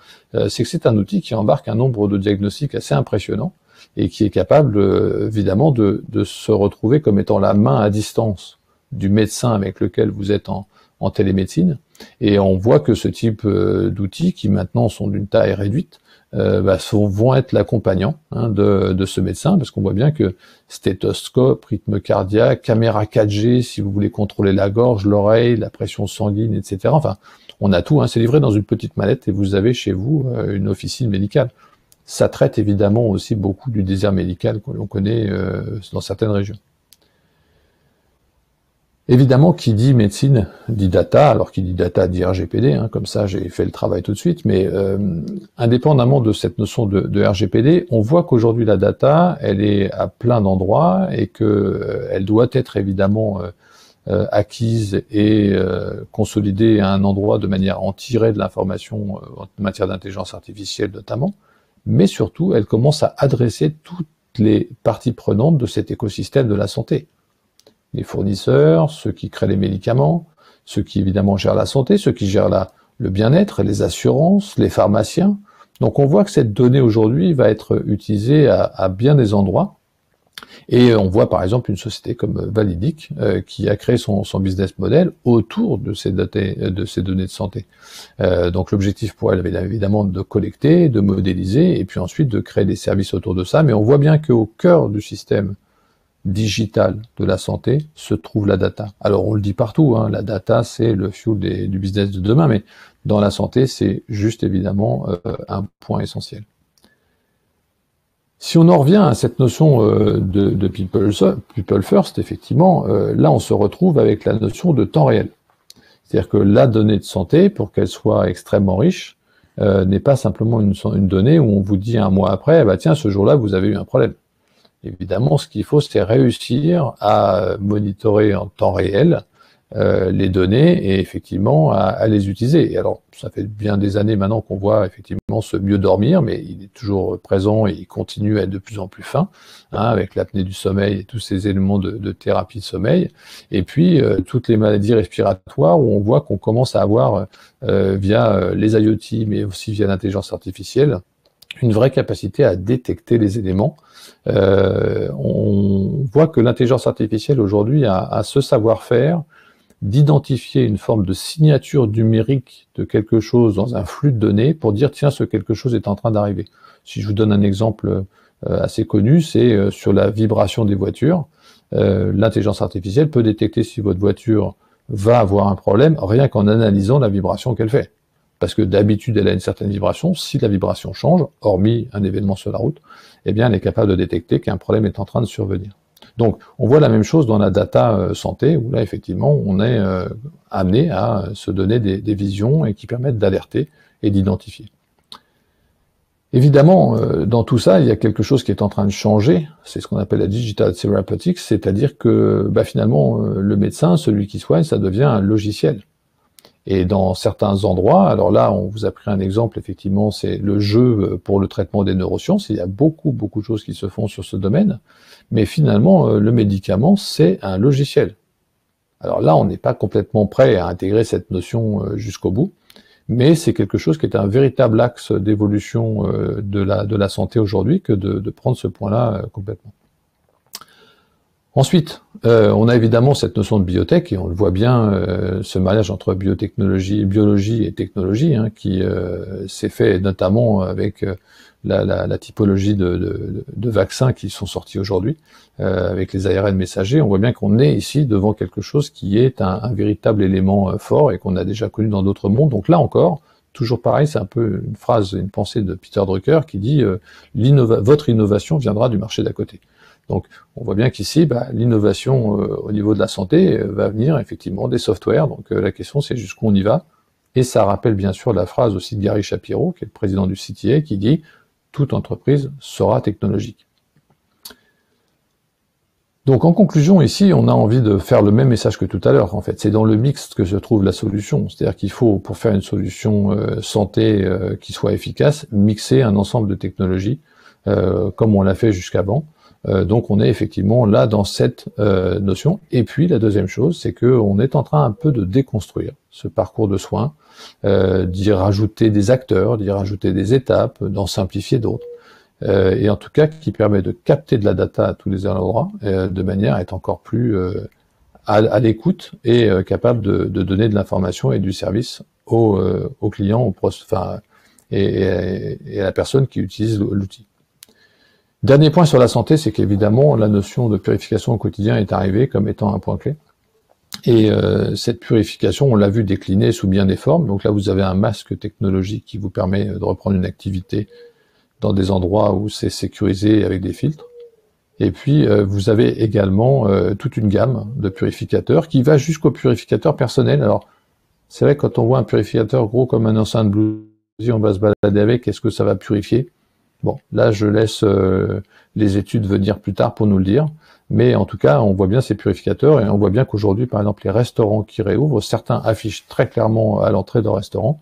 C'est que c'est un outil qui embarque un nombre de diagnostics assez impressionnant et qui est capable évidemment de se retrouver comme étant la main à distance du médecin avec lequel vous êtes en télémédecine. Et on voit que ce type d'outils, qui maintenant sont d'une taille réduite, vont être l'accompagnant de ce médecin, parce qu'on voit bien que stéthoscope, rythme cardiaque, caméra 4G, si vous voulez contrôler la gorge, l'oreille, la pression sanguine, etc. Enfin, on a tout, c'est livré dans une petite mallette et vous avez chez vous une officine médicale. Ça traite évidemment aussi beaucoup du désert médical que l'on connaît dans certaines régions. Évidemment, qui dit médecine dit data, alors qui dit data dit RGPD, comme ça j'ai fait le travail tout de suite, mais indépendamment de cette notion de RGPD, on voit qu'aujourd'hui la data, elle est à plein d'endroits et que elle doit être évidemment acquise et consolidée à un endroit de manière à en tirer de l'information en matière d'intelligence artificielle notamment, mais surtout elle commence à adresser toutes les parties prenantes de cet écosystème de la santé. Les fournisseurs, ceux qui créent les médicaments, ceux qui évidemment gèrent la santé, ceux qui gèrent le bien-être, les assurances, les pharmaciens. Donc on voit que cette donnée aujourd'hui va être utilisée à bien des endroits. Et on voit par exemple une société comme Validic qui a créé son business model autour de ces données de santé. Donc l'objectif pour elle est évidemment de collecter, de modéliser et puis ensuite de créer des services autour de ça. Mais on voit bien qu'au cœur du système digital de la santé se trouve la data. Alors on le dit partout, la data c'est le fuel du business de demain, mais dans la santé c'est juste évidemment un point essentiel. Si on en revient à cette notion de people first, effectivement, là on se retrouve avec la notion de temps réel. C'est-à-dire que la donnée de santé, pour qu'elle soit extrêmement riche, n'est pas simplement une donnée où on vous dit un mois après, tiens, ce jour-là vous avez eu un problème. Évidemment, ce qu'il faut, c'est réussir à monitorer en temps réel les données et effectivement à les utiliser. Et alors, ça fait bien des années maintenant qu'on voit effectivement ce mieux dormir, mais il est toujours présent et il continue à être de plus en plus fin, avec l'apnée du sommeil et tous ces éléments de thérapie de sommeil. Et puis, toutes les maladies respiratoires où on voit qu'on commence à avoir, via les IoT, mais aussi via l'intelligence artificielle, une vraie capacité à détecter les éléments. On voit que l'intelligence artificielle aujourd'hui a ce savoir-faire d'identifier une forme de signature numérique de quelque chose dans un flux de données pour dire tiens, ce quelque chose est en train d'arriver. Si je vous donne un exemple assez connu, c'est sur la vibration des voitures. L'intelligence artificielle peut détecter si votre voiture va avoir un problème rien qu'en analysant la vibration qu'elle fait. Parce que d'habitude, elle a une certaine vibration. Si la vibration change, hormis un événement sur la route, eh bien, elle est capable de détecter qu'un problème est en train de survenir. Donc, on voit la même chose dans la data santé, où là, effectivement, on est amené à se donner des visions et qui permettent d'alerter et d'identifier. Évidemment, dans tout ça, il y a quelque chose qui est en train de changer. C'est ce qu'on appelle la digital therapeutics, c'est-à-dire que finalement, le médecin, celui qui soigne, ça devient un logiciel. Et dans certains endroits, alors là, on vous a pris un exemple, effectivement, c'est le jeu pour le traitement des neurosciences. Il y a beaucoup de choses qui se font sur ce domaine. Mais finalement, le médicament, c'est un logiciel. Alors là, on n'est pas complètement prêt à intégrer cette notion jusqu'au bout, mais c'est quelque chose qui est un véritable axe d'évolution de la santé aujourd'hui que de prendre ce point-là complètement. Ensuite, on a évidemment cette notion de biotech, et on le voit bien, ce mariage entre biologie et technologie, qui s'est fait notamment avec la typologie de vaccins qui sont sortis aujourd'hui, avec les ARN messagers, on voit bien qu'on est ici devant quelque chose qui est un véritable élément fort et qu'on a déjà connu dans d'autres mondes. Donc là encore, toujours pareil, c'est un peu une phrase, une pensée de Peter Drucker qui dit votre innovation viendra du marché d'à côté. Donc on voit bien qu'ici, l'innovation au niveau de la santé va venir effectivement des softwares. Donc la question c'est jusqu'où on y va. Et ça rappelle bien sûr la phrase aussi de Gary Shapiro, qui est le président du CTA, qui dit « Toute entreprise sera technologique ». Donc en conclusion, ici, on a envie de faire le même message que tout à l'heure, en fait. C'est dans le mix que se trouve la solution. C'est-à-dire qu'il faut, pour faire une solution santé qui soit efficace, mixer un ensemble de technologies, comme on l'a fait jusqu'avant. Donc on est effectivement là dans cette notion. Et puis la deuxième chose, c'est qu'on est en train un peu de déconstruire ce parcours de soins, d'y rajouter des acteurs, d'y rajouter des étapes, d'en simplifier d'autres. Et en tout cas qui permet de capter de la data à tous les endroits, de manière à être encore plus à l'écoute et capable de donner de l'information et du service aux clients, et à la personne qui utilise l'outil. Dernier point sur la santé, c'est qu'évidemment la notion de purification au quotidien est arrivée comme étant un point clé. Et cette purification, on l'a vu décliner sous bien des formes. Donc là, vous avez un masque technologique qui vous permet de reprendre une activité dans des endroits où c'est sécurisé avec des filtres. Et puis, vous avez également toute une gamme de purificateurs qui va jusqu'au purificateur personnel. Alors, c'est vrai, quand on voit un purificateur gros comme un enceinte Bluetooth, on va se balader avec, est-ce que ça va purifier? Bon, là, je laisse les études venir plus tard pour nous le dire. Mais en tout cas, on voit bien ces purificateurs et on voit bien qu'aujourd'hui, par exemple, les restaurants qui réouvrent, certains affichent très clairement à l'entrée d'un restaurant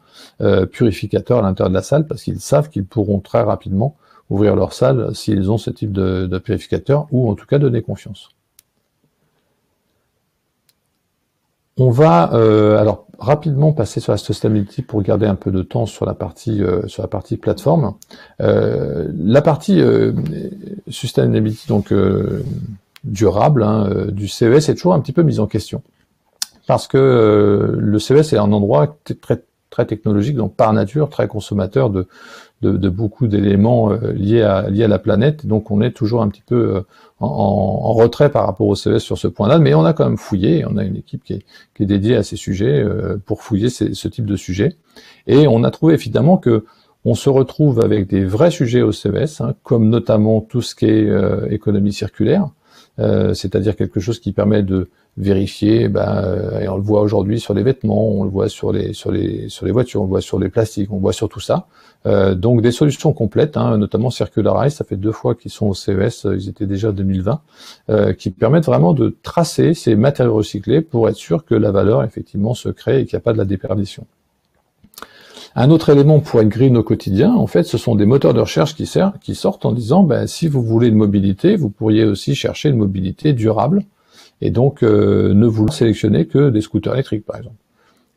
purificateur à l'intérieur de la salle parce qu'ils savent qu'ils pourront très rapidement ouvrir leur salle s'ils ont ce type de purificateur ou en tout cas donner confiance. On va alors rapidement passer sur la sustainability pour garder un peu de temps sur la partie plateforme. La partie sustainability donc durable du CES est toujours un petit peu mise en question parce que le CES est un endroit très technologique, donc par nature très consommateur de beaucoup d'éléments liés à la planète. Donc on est toujours un petit peu en retrait par rapport au CES sur ce point-là, mais on a quand même fouillé, on a une équipe qui est dédiée à ces sujets pour fouiller ce type de sujets. Et on a trouvé évidemment que on se retrouve avec des vrais sujets au CES, comme notamment tout ce qui est économie circulaire, c'est-à-dire quelque chose qui permet de vérifier, et on le voit aujourd'hui sur les vêtements, on le voit sur les voitures, on le voit sur les plastiques, on le voit sur tout ça. Donc des solutions complètes, notamment Circularize, ça fait 2 fois qu'ils sont au CES, ils étaient déjà en 2020, qui permettent vraiment de tracer ces matériaux recyclés pour être sûr que la valeur effectivement se crée et qu'il n'y a pas de la déperdition. Un autre élément pour être green au quotidien, en fait, ce sont des moteurs de recherche qui sortent en disant, si vous voulez une mobilité, vous pourriez aussi chercher une mobilité durable, et donc ne vouloir sélectionner que des scooters électriques, par exemple.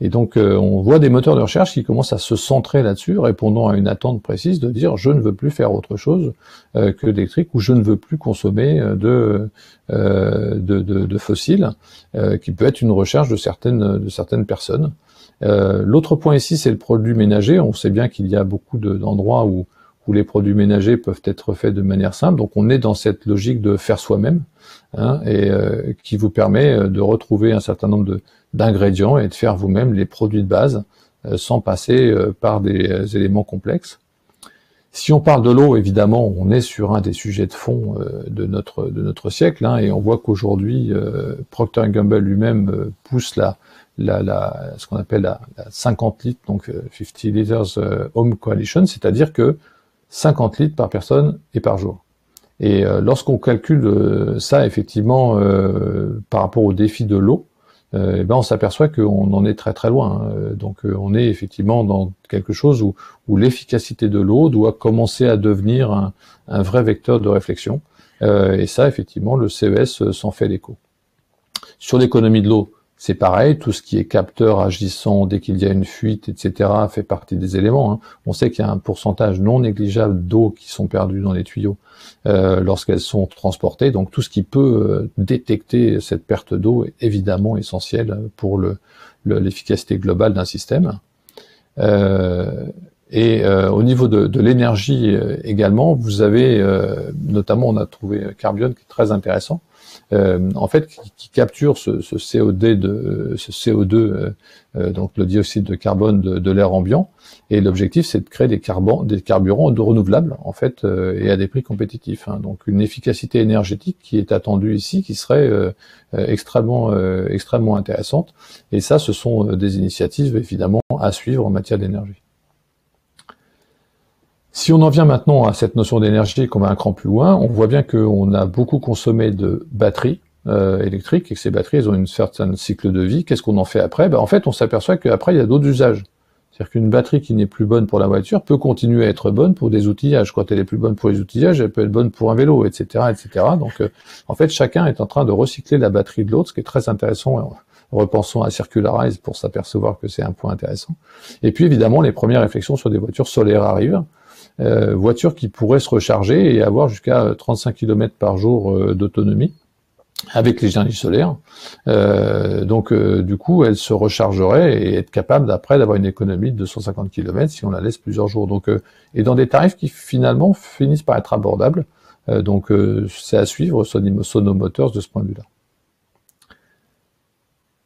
Et donc, on voit des moteurs de recherche qui commencent à se centrer là-dessus, répondant à une attente précise de dire, je ne veux plus faire autre chose que d'électrique, ou je ne veux plus consommer de fossiles, qui peut être une recherche de certaines personnes. L'autre point ici, c'est le produit ménager. On sait bien qu'il y a beaucoup d'endroits où les produits ménagers peuvent être faits de manière simple. Donc on est dans cette logique de faire soi-même, et qui vous permet de retrouver un certain nombre d'ingrédients et de faire vous-même les produits de base sans passer par des éléments complexes. Si on parle de l'eau, évidemment, on est sur un des sujets de fond de notre siècle, et on voit qu'aujourd'hui, Procter & Gamble lui-même pousse ce qu'on appelle la 50 litres, donc 50 Liters Home Coalition, c'est-à-dire que 50 litres par personne et par jour. Et lorsqu'on calcule ça, effectivement, par rapport au défi de l'eau, on s'aperçoit qu'on en est très très loin. Donc on est effectivement dans quelque chose où l'efficacité de l'eau doit commencer à devenir un vrai vecteur de réflexion. Et ça, effectivement, le CES s'en fait l'écho. Sur l'économie de l'eau, c'est pareil, tout ce qui est capteur agissant dès qu'il y a une fuite, etc., fait partie des éléments. On sait qu'il y a un pourcentage non négligeable d'eau qui sont perdues dans les tuyaux lorsqu'elles sont transportées. Donc tout ce qui peut détecter cette perte d'eau est évidemment essentiel pour l'efficacité globale d'un système. Et au niveau de l'énergie également, vous avez, notamment on a trouvé Carbion qui est très intéressant, en fait qui capture ce CO2, donc le dioxyde de carbone de l'air ambiant, et l'objectif c'est de créer des carburants renouvelables en fait, et à des prix compétitifs, hein. Donc une efficacité énergétique qui est attendue ici, qui serait extrêmement intéressante, et ça ce sont des initiatives évidemment à suivre en matière d'énergie. Si on en vient maintenant à cette notion d'énergie, qu'on va un cran plus loin, on voit bien qu'on a beaucoup consommé de batteries électriques, et que ces batteries, elles ont une certaine cycle de vie. Qu'est-ce qu'on en fait après? En fait, on s'aperçoit qu'après, il y a d'autres usages. C'est-à-dire qu'une batterie qui n'est plus bonne pour la voiture peut continuer à être bonne pour des outillages. Quand elle est plus bonne pour les outillages, elle peut être bonne pour un vélo, etc., etc. Donc, en fait, chacun est en train de recycler la batterie de l'autre, ce qui est très intéressant. Repensons à Circularize pour s'apercevoir que c'est un point intéressant. Et puis, évidemment, les premières réflexions sur des voitures solaires arrivent. Voitures qui pourraient se recharger et avoir jusqu'à 35 km par jour d'autonomie avec l'énergie solaire. Du coup, elle se rechargerait et être capable d'après d'avoir une économie de 250 km si on la laisse plusieurs jours. Donc, et dans des tarifs qui finalement finissent par être abordables. C'est à suivre Sono Motors de ce point de vue-là.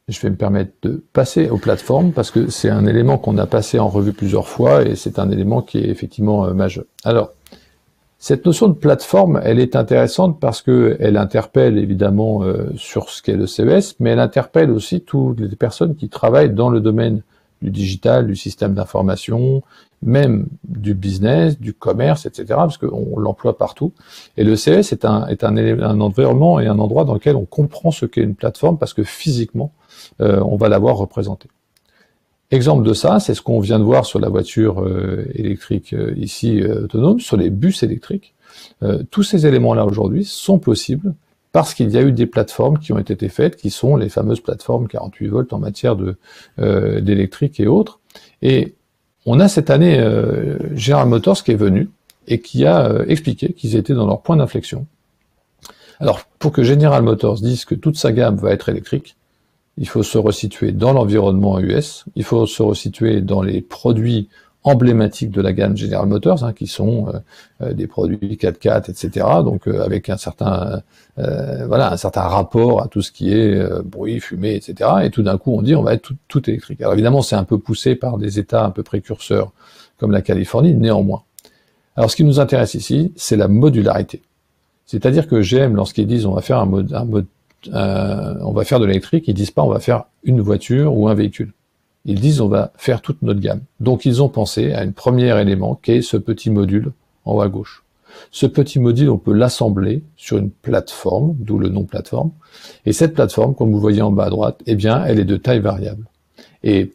Je vais me permettre de passer aux plateformes parce que c'est un élément qu'on a passé en revue plusieurs fois et c'est un élément qui est effectivement majeur. Alors, cette notion de plateforme, elle est intéressante parce qu'elle interpelle évidemment sur ce qu'est le CES, mais elle interpelle aussi toutes les personnes qui travaillent dans le domaine du digital, du système d'information, même du business, du commerce, etc., parce qu'on l'emploie partout. Et le CES est un environnement et un endroit dans lequel on comprend ce qu'est une plateforme parce que physiquement, on va l'avoir représentée. Exemple de ça, c'est ce qu'on vient de voir sur la voiture électrique ici autonome, sur les bus électriques. Tous ces éléments-là aujourd'hui sont possibles parce qu'il y a eu des plateformes qui ont été faites, qui sont les fameuses plateformes 48 volts en matière d'électrique et autres. Et on a cette année General Motors qui est venu et qui a expliqué qu'ils étaient dans leur point d'inflexion. Alors, pour que General Motors dise que toute sa gamme va être électrique, il faut se resituer dans l'environnement US, il faut se resituer dans les produits emblématiques de la gamme General Motors, hein, qui sont des produits 4x4, etc. Donc avec un certain rapport à tout ce qui est bruit, fumée, etc. Et tout d'un coup, on dit on va être tout électrique. Alors évidemment, c'est un peu poussé par des États un peu précurseurs comme la Californie, néanmoins. Alors ce qui nous intéresse ici, c'est la modularité. C'est-à-dire que GM, lorsqu'ils disent on va faire on va faire de l'électrique, ils disent pas on va faire une voiture ou un véhicule. Ils disent on va faire toute notre gamme. Donc ils ont pensé à un premier élément qui est ce petit module en haut à gauche. Ce petit module, on peut l'assembler sur une plateforme, d'où le nom plateforme. Et cette plateforme, comme vous voyez en bas à droite, eh bien, elle est de taille variable. Et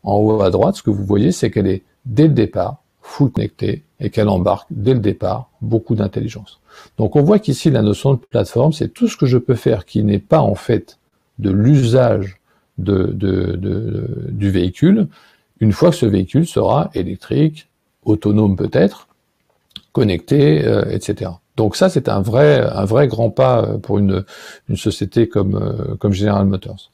en haut à droite, ce que vous voyez, c'est qu'elle est dès le départ full connectée et qu'elle embarque dès le départ beaucoup d'intelligence. Donc on voit qu'ici la notion de plateforme, c'est tout ce que je peux faire qui n'est pas en fait de l'usage du véhicule, une fois que ce véhicule sera électrique, autonome peut-être, connecté, etc. Donc ça c'est un vrai grand pas pour une société comme General Motors.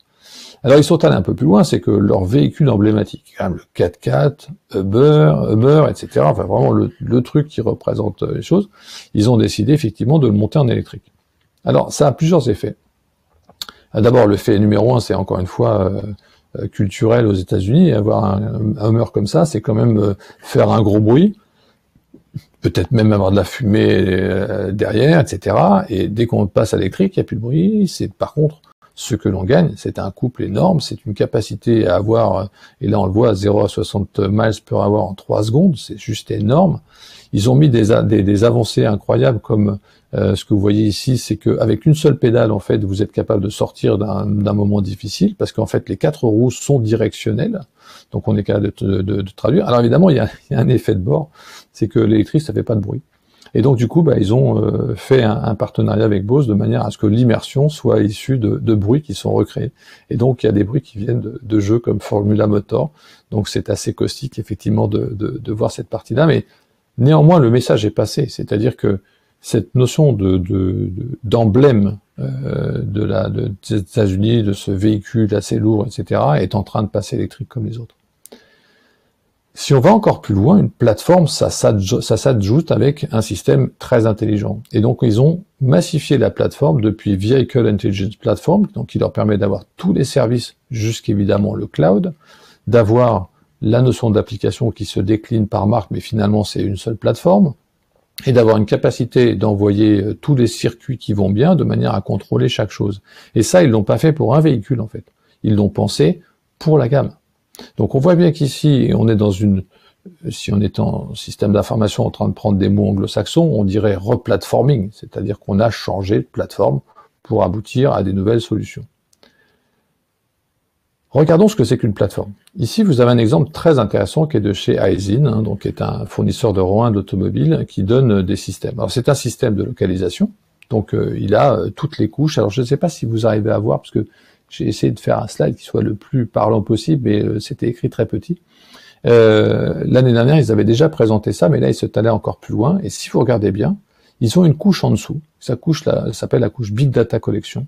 Alors ils sont allés un peu plus loin, c'est que leur véhicule emblématique, quand même le 4x4, Hummer, etc., enfin vraiment le truc qui représente les choses, ils ont décidé effectivement de le monter en électrique. Alors ça a plusieurs effets. D'abord le fait numéro un, c'est encore une fois culturel aux États-Unis, avoir un Hummer comme ça, c'est quand même faire un gros bruit, peut-être même avoir de la fumée derrière, etc. Et dès qu'on passe à l'électrique, il n'y a plus de bruit, c'est par contre ce que l'on gagne, c'est un couple énorme, c'est une capacité à avoir, et là on le voit, 0 à 60 miles per hour en 3 secondes, c'est juste énorme. Ils ont mis des avancées incroyables comme ce que vous voyez ici, c'est qu'avec une seule pédale, en fait, vous êtes capable de sortir d'un moment difficile, parce qu'en fait, les 4 roues sont directionnelles, donc on est capable de traduire. Alors évidemment, il y a un effet de bord, c'est que l'électrique, ça fait pas de bruit. Et donc du coup, ils ont fait un partenariat avec Bose de manière à ce que l'immersion soit issue de bruits qui sont recréés. Et donc il y a des bruits qui viennent de jeux comme Formula Motor. Donc c'est assez caustique effectivement de voir cette partie-là. Mais néanmoins, le message est passé. C'est-à-dire que cette notion d'emblème des États-Unis, de ce véhicule assez lourd, etc., est en train de passer électrique comme les autres. Si on va encore plus loin, une plateforme, ça s'ajoute avec un système très intelligent. Et donc, ils ont massifié la plateforme depuis Vehicle Intelligence Platform, donc qui leur permet d'avoir tous les services, jusqu'évidemment le cloud, d'avoir la notion d'application qui se décline par marque, mais finalement c'est une seule plateforme, et d'avoir une capacité d'envoyer tous les circuits qui vont bien de manière à contrôler chaque chose. Et ça, ils l'ont pas fait pour un véhicule, en fait. Ils l'ont pensé pour la gamme. Donc on voit bien qu'ici, on est dans si on est en système d'information en train de prendre des mots anglo-saxons, on dirait replatforming, c'est-à-dire qu'on a changé de plateforme pour aboutir à des nouvelles solutions. Regardons ce que c'est qu'une plateforme. Ici, vous avez un exemple très intéressant qui est de chez Aisin, donc qui est un fournisseur de rang 1 d'automobile qui donne des systèmes. Alors c'est un système de localisation, donc il a toutes les couches. Alors je ne sais pas si vous arrivez à voir, parce que j'ai essayé de faire un slide qui soit le plus parlant possible, mais c'était écrit très petit. L'année dernière, ils avaient déjà présenté ça, mais là, ils se allaient encore plus loin. Et si vous regardez bien, ils ont une couche en dessous. Sa couche, là, s'appelle la couche Big Data Collection.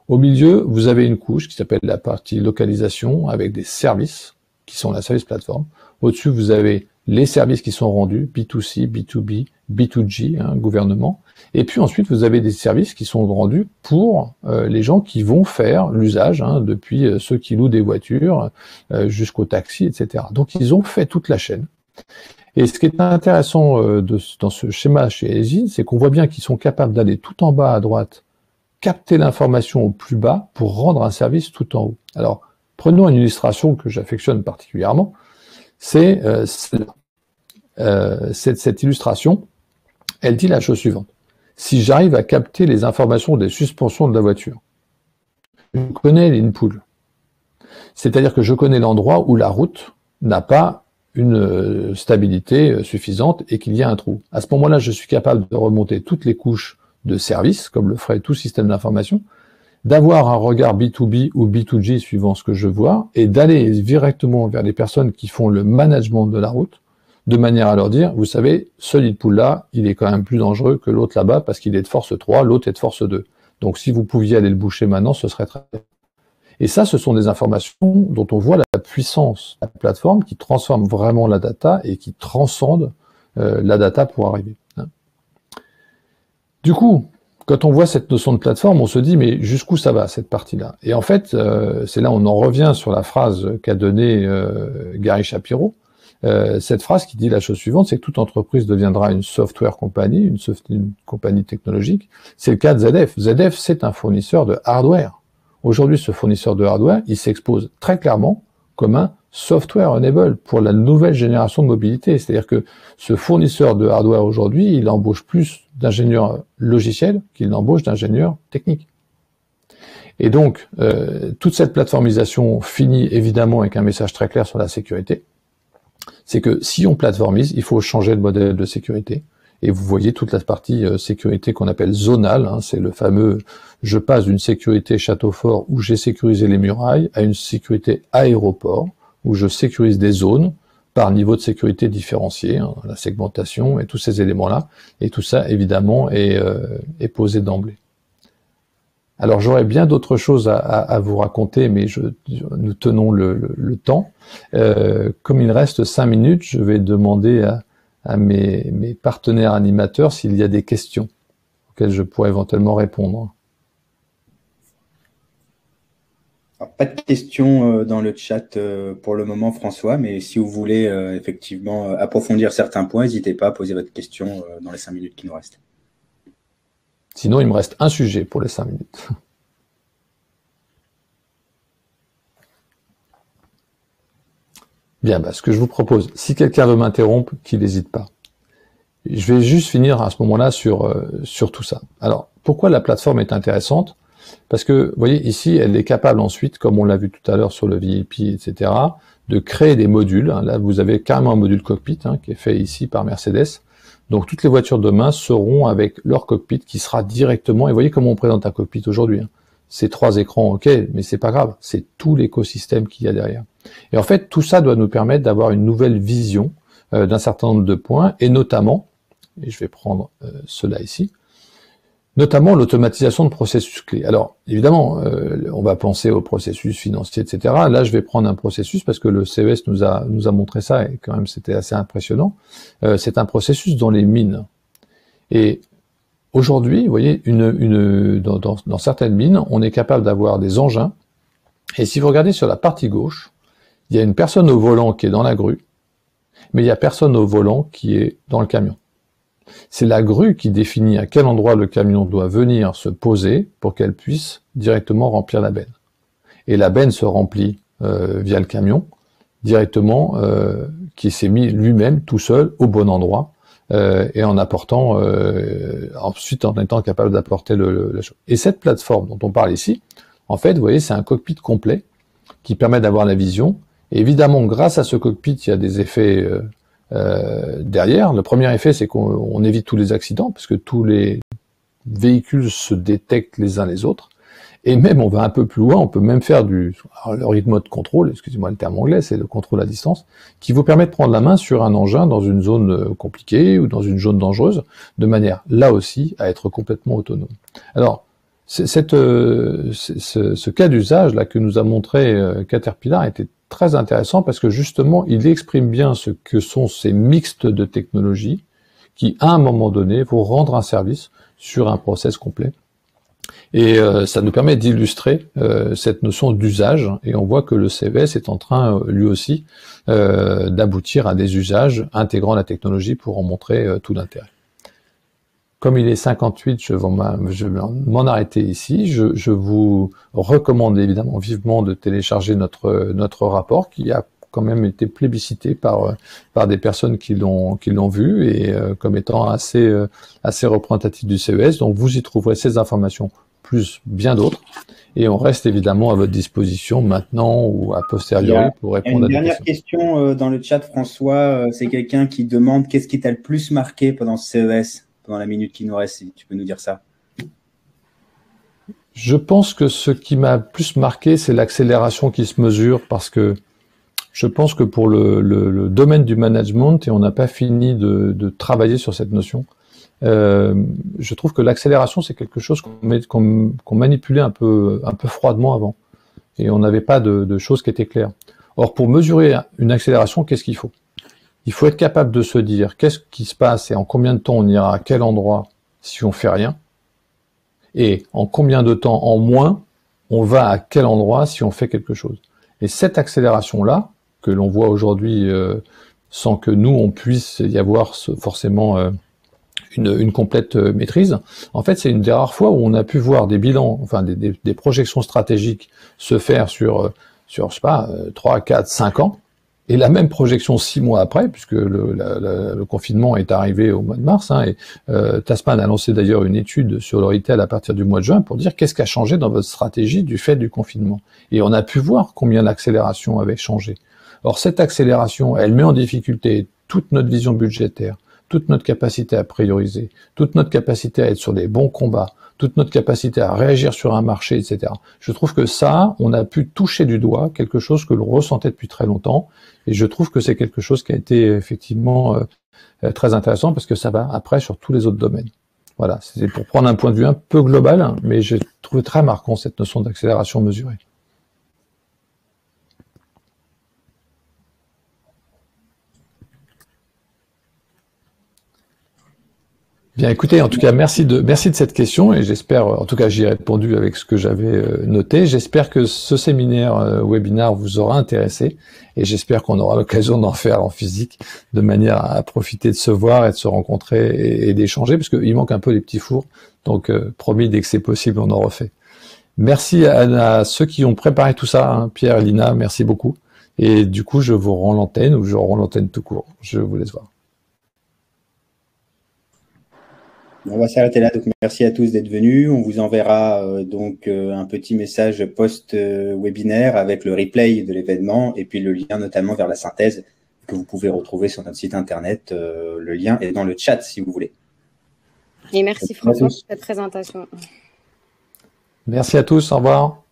Au milieu, vous avez une couche qui s'appelle la partie localisation, avec des services, qui sont la service plateforme. Au-dessus, vous avez les services qui sont rendus, B2C, B2B, B2G, gouvernement. Et puis ensuite, vous avez des services qui sont rendus pour les gens qui vont faire l'usage, depuis ceux qui louent des voitures jusqu'au taxi, etc. Donc ils ont fait toute la chaîne. Et ce qui est intéressant dans ce schéma chez Aisin, c'est qu'on voit bien qu'ils sont capables d'aller tout en bas à droite, capter l'information au plus bas pour rendre un service tout en haut. Alors, prenons une illustration que j'affectionne particulièrement, c'est celle-là. Cette illustration, elle dit la chose suivante. Si j'arrive à capter les informations des suspensions de la voiture, je connais l'inpool. C'est-à-dire que je connais l'endroit où la route n'a pas une stabilité suffisante et qu'il y a un trou. À ce moment-là, je suis capable de remonter toutes les couches de service, comme le ferait tout système d'information, d'avoir un regard B2B ou B2G suivant ce que je vois, et d'aller directement vers les personnes qui font le management de la route, de manière à leur dire, vous savez, ce lead pool là, il est quand même plus dangereux que l'autre là-bas parce qu'il est de force 3, l'autre est de force 2. Donc si vous pouviez aller le boucher maintenant, ce serait très bien. Et ça, ce sont des informations dont on voit la puissance de la plateforme qui transforme vraiment la data et qui transcende la data pour arriver. Du coup, quand on voit cette notion de plateforme, on se dit, mais jusqu'où ça va, cette partie-là? Et en fait, c'est là où on en revient sur la phrase qu'a donnée Gary Shapiro. Cette phrase qui dit la chose suivante, c'est que toute entreprise deviendra une software company, une compagnie technologique. C'est le cas de ZF. ZF, c'est un fournisseur de hardware. Aujourd'hui, ce fournisseur de hardware, il s'expose très clairement comme un software enable pour la nouvelle génération de mobilité. C'est-à-dire que ce fournisseur de hardware aujourd'hui, il embauche plus d'ingénieurs logiciels qu'il n'embauche d'ingénieurs techniques. Et donc, toute cette plateformisation finit évidemment avec un message très clair sur la sécurité. C'est que si on plateformise, il faut changer de modèle de sécurité. Et vous voyez toute la partie sécurité qu'on appelle zonale, c'est le fameux « je passe d'une sécurité château fort où j'ai sécurisé les murailles à une sécurité aéroport où je sécurise des zones par niveau de sécurité différencié, la segmentation et tous ces éléments-là. Et tout ça, évidemment, est posé d'emblée. Alors j'aurais bien d'autres choses à vous raconter, mais nous tenons le temps. Comme il reste 5 minutes, je vais demander à mes partenaires animateurs s'il y a des questions auxquelles je pourrais éventuellement répondre. Alors, pas de questions dans le chat pour le moment, François, mais si vous voulez effectivement approfondir certains points, n'hésitez pas à poser votre question dans les 5 minutes qui nous restent. Sinon, il me reste un sujet pour les 5 minutes. Bien, ce que je vous propose, si quelqu'un veut m'interrompre, qu'il n'hésite pas. Je vais juste finir à ce moment-là sur tout ça. Alors, pourquoi la plateforme est intéressante? Parce que, vous voyez, ici, elle est capable ensuite, comme on l'a vu tout à l'heure sur le VIP, etc., de créer des modules. Là, vous avez carrément un module cockpit qui est fait ici par Mercedes. Donc, toutes les voitures demain seront avec leur cockpit qui sera directement... Et vous voyez comment on présente un cockpit aujourd'hui. C'est 3 écrans, ok, mais c'est pas grave. C'est tout l'écosystème qu'il y a derrière. Et en fait, tout ça doit nous permettre d'avoir une nouvelle vision d'un certain nombre de points, et notamment, et je vais prendre cela ici, Notamment l'automatisation de processus clés. Alors, évidemment, on va penser au processus financier, etc. Là, je vais prendre un processus parce que le CES nous a montré ça et quand même c'était assez impressionnant. C'est un processus dans les mines. Et aujourd'hui, vous voyez, dans certaines mines, on est capable d'avoir des engins. Et si vous regardez sur la partie gauche, il y a une personne au volant qui est dans la grue, mais il y a personne au volant qui est dans le camion. C'est la grue qui définit à quel endroit le camion doit venir se poser pour qu'elle puisse directement remplir la benne. Et la benne se remplit via le camion, directement, qui s'est mis lui-même tout seul au bon endroit, et en apportant, ensuite en étant capable d'apporter la chose. Et cette plateforme dont on parle ici, en fait, vous voyez, c'est un cockpit complet qui permet d'avoir la vision. Et évidemment, grâce à ce cockpit, il y a des effets derrière. Le premier effet, c'est qu'on évite tous les accidents, parce que tous les véhicules se détectent les uns les autres. Et même, on va un peu plus loin, on peut même faire le rythme de contrôle, excusez-moi le terme anglais, c'est le contrôle à distance, qui vous permet de prendre la main sur un engin dans une zone compliquée ou dans une zone dangereuse, de manière, là aussi, à être complètement autonome. Alors, ce cas d'usage là que nous a montré Caterpillar était très intéressant parce que justement il exprime bien ce que sont ces mixtes de technologies qui à un moment donné vont rendre un service sur un process complet. Et ça nous permet d'illustrer cette notion d'usage et on voit que le CES est en train lui aussi d'aboutir à des usages intégrant la technologie pour en montrer tout l'intérêt. Comme il est 58, je vais m'en arrêter ici. Je vous recommande évidemment vivement de télécharger notre rapport qui a quand même été plébiscité par des personnes qui l'ont vu et comme étant assez représentatif du CES. Donc vous y trouverez ces informations plus bien d'autres et on reste évidemment à votre disposition maintenant ou à posteriori pour répondre à des questions. Une dernière question dans le chat, François. C'est quelqu'un qui demande qu'est-ce qui t'a le plus marqué pendant ce CES? Pendant la minute qui nous reste, si tu peux nous dire ça. Je pense que ce qui m'a plus marqué, c'est l'accélération qui se mesure, parce que je pense que pour le domaine du management, et on n'a pas fini de travailler sur cette notion, je trouve que l'accélération, c'est quelque chose qu'on manipulait un peu froidement avant, et on n'avait pas de choses qui étaient claires. Or, pour mesurer une accélération, qu'est-ce qu'il faut ? Il faut être capable de se dire qu'est-ce qui se passe et en combien de temps on ira à quel endroit si on fait rien, et en combien de temps en moins on va à quel endroit si on fait quelque chose. Et cette accélération-là, que l'on voit aujourd'hui sans que nous on puisse y avoir forcément une complète maîtrise, en fait c'est une des rares fois où on a pu voir des bilans, enfin des projections stratégiques se faire sur je sais pas, 3, 4, 5 ans, et la même projection 6 mois après, puisque le confinement est arrivé au mois de mars, hein, et Tasman a lancé d'ailleurs une étude sur le retail à partir du mois de juin pour dire qu'est-ce qui a changé dans votre stratégie du fait du confinement. Et on a pu voir combien l'accélération avait changé. Or cette accélération, elle met en difficulté toute notre vision budgétaire, toute notre capacité à prioriser, toute notre capacité à être sur des bons combats, toute notre capacité à réagir sur un marché, etc. Je trouve que ça, on a pu toucher du doigt quelque chose que l'on ressentait depuis très longtemps, et je trouve que c'est quelque chose qui a été effectivement très intéressant, parce que ça va après sur tous les autres domaines. Voilà, c'est pour prendre un point de vue un peu global, mais j'ai trouvé très marquant cette notion d'accélération mesurée. Bien, écoutez, en tout cas, merci de cette question, et j'espère, en tout cas, j'y ai répondu avec ce que j'avais noté. J'espère que ce séminaire webinaire vous aura intéressé, et j'espère qu'on aura l'occasion d'en faire en physique, de manière à profiter de se voir et de se rencontrer et d'échanger, parce qu'il manque un peu les petits fours. Donc, promis, dès que c'est possible, on en refait. Merci à ceux qui ont préparé tout ça, hein, Pierre, Lina, merci beaucoup. Et du coup, je vous rends l'antenne, ou je rends l'antenne tout court. Je vous laisse voir. On va s'arrêter là. Donc, merci à tous d'être venus. On vous enverra donc un petit message post-webinaire avec le replay de l'événement et puis le lien notamment vers la synthèse que vous pouvez retrouver sur notre site internet. Le lien est dans le chat si vous voulez. Et merci François pour cette présentation. Merci à tous. Au revoir.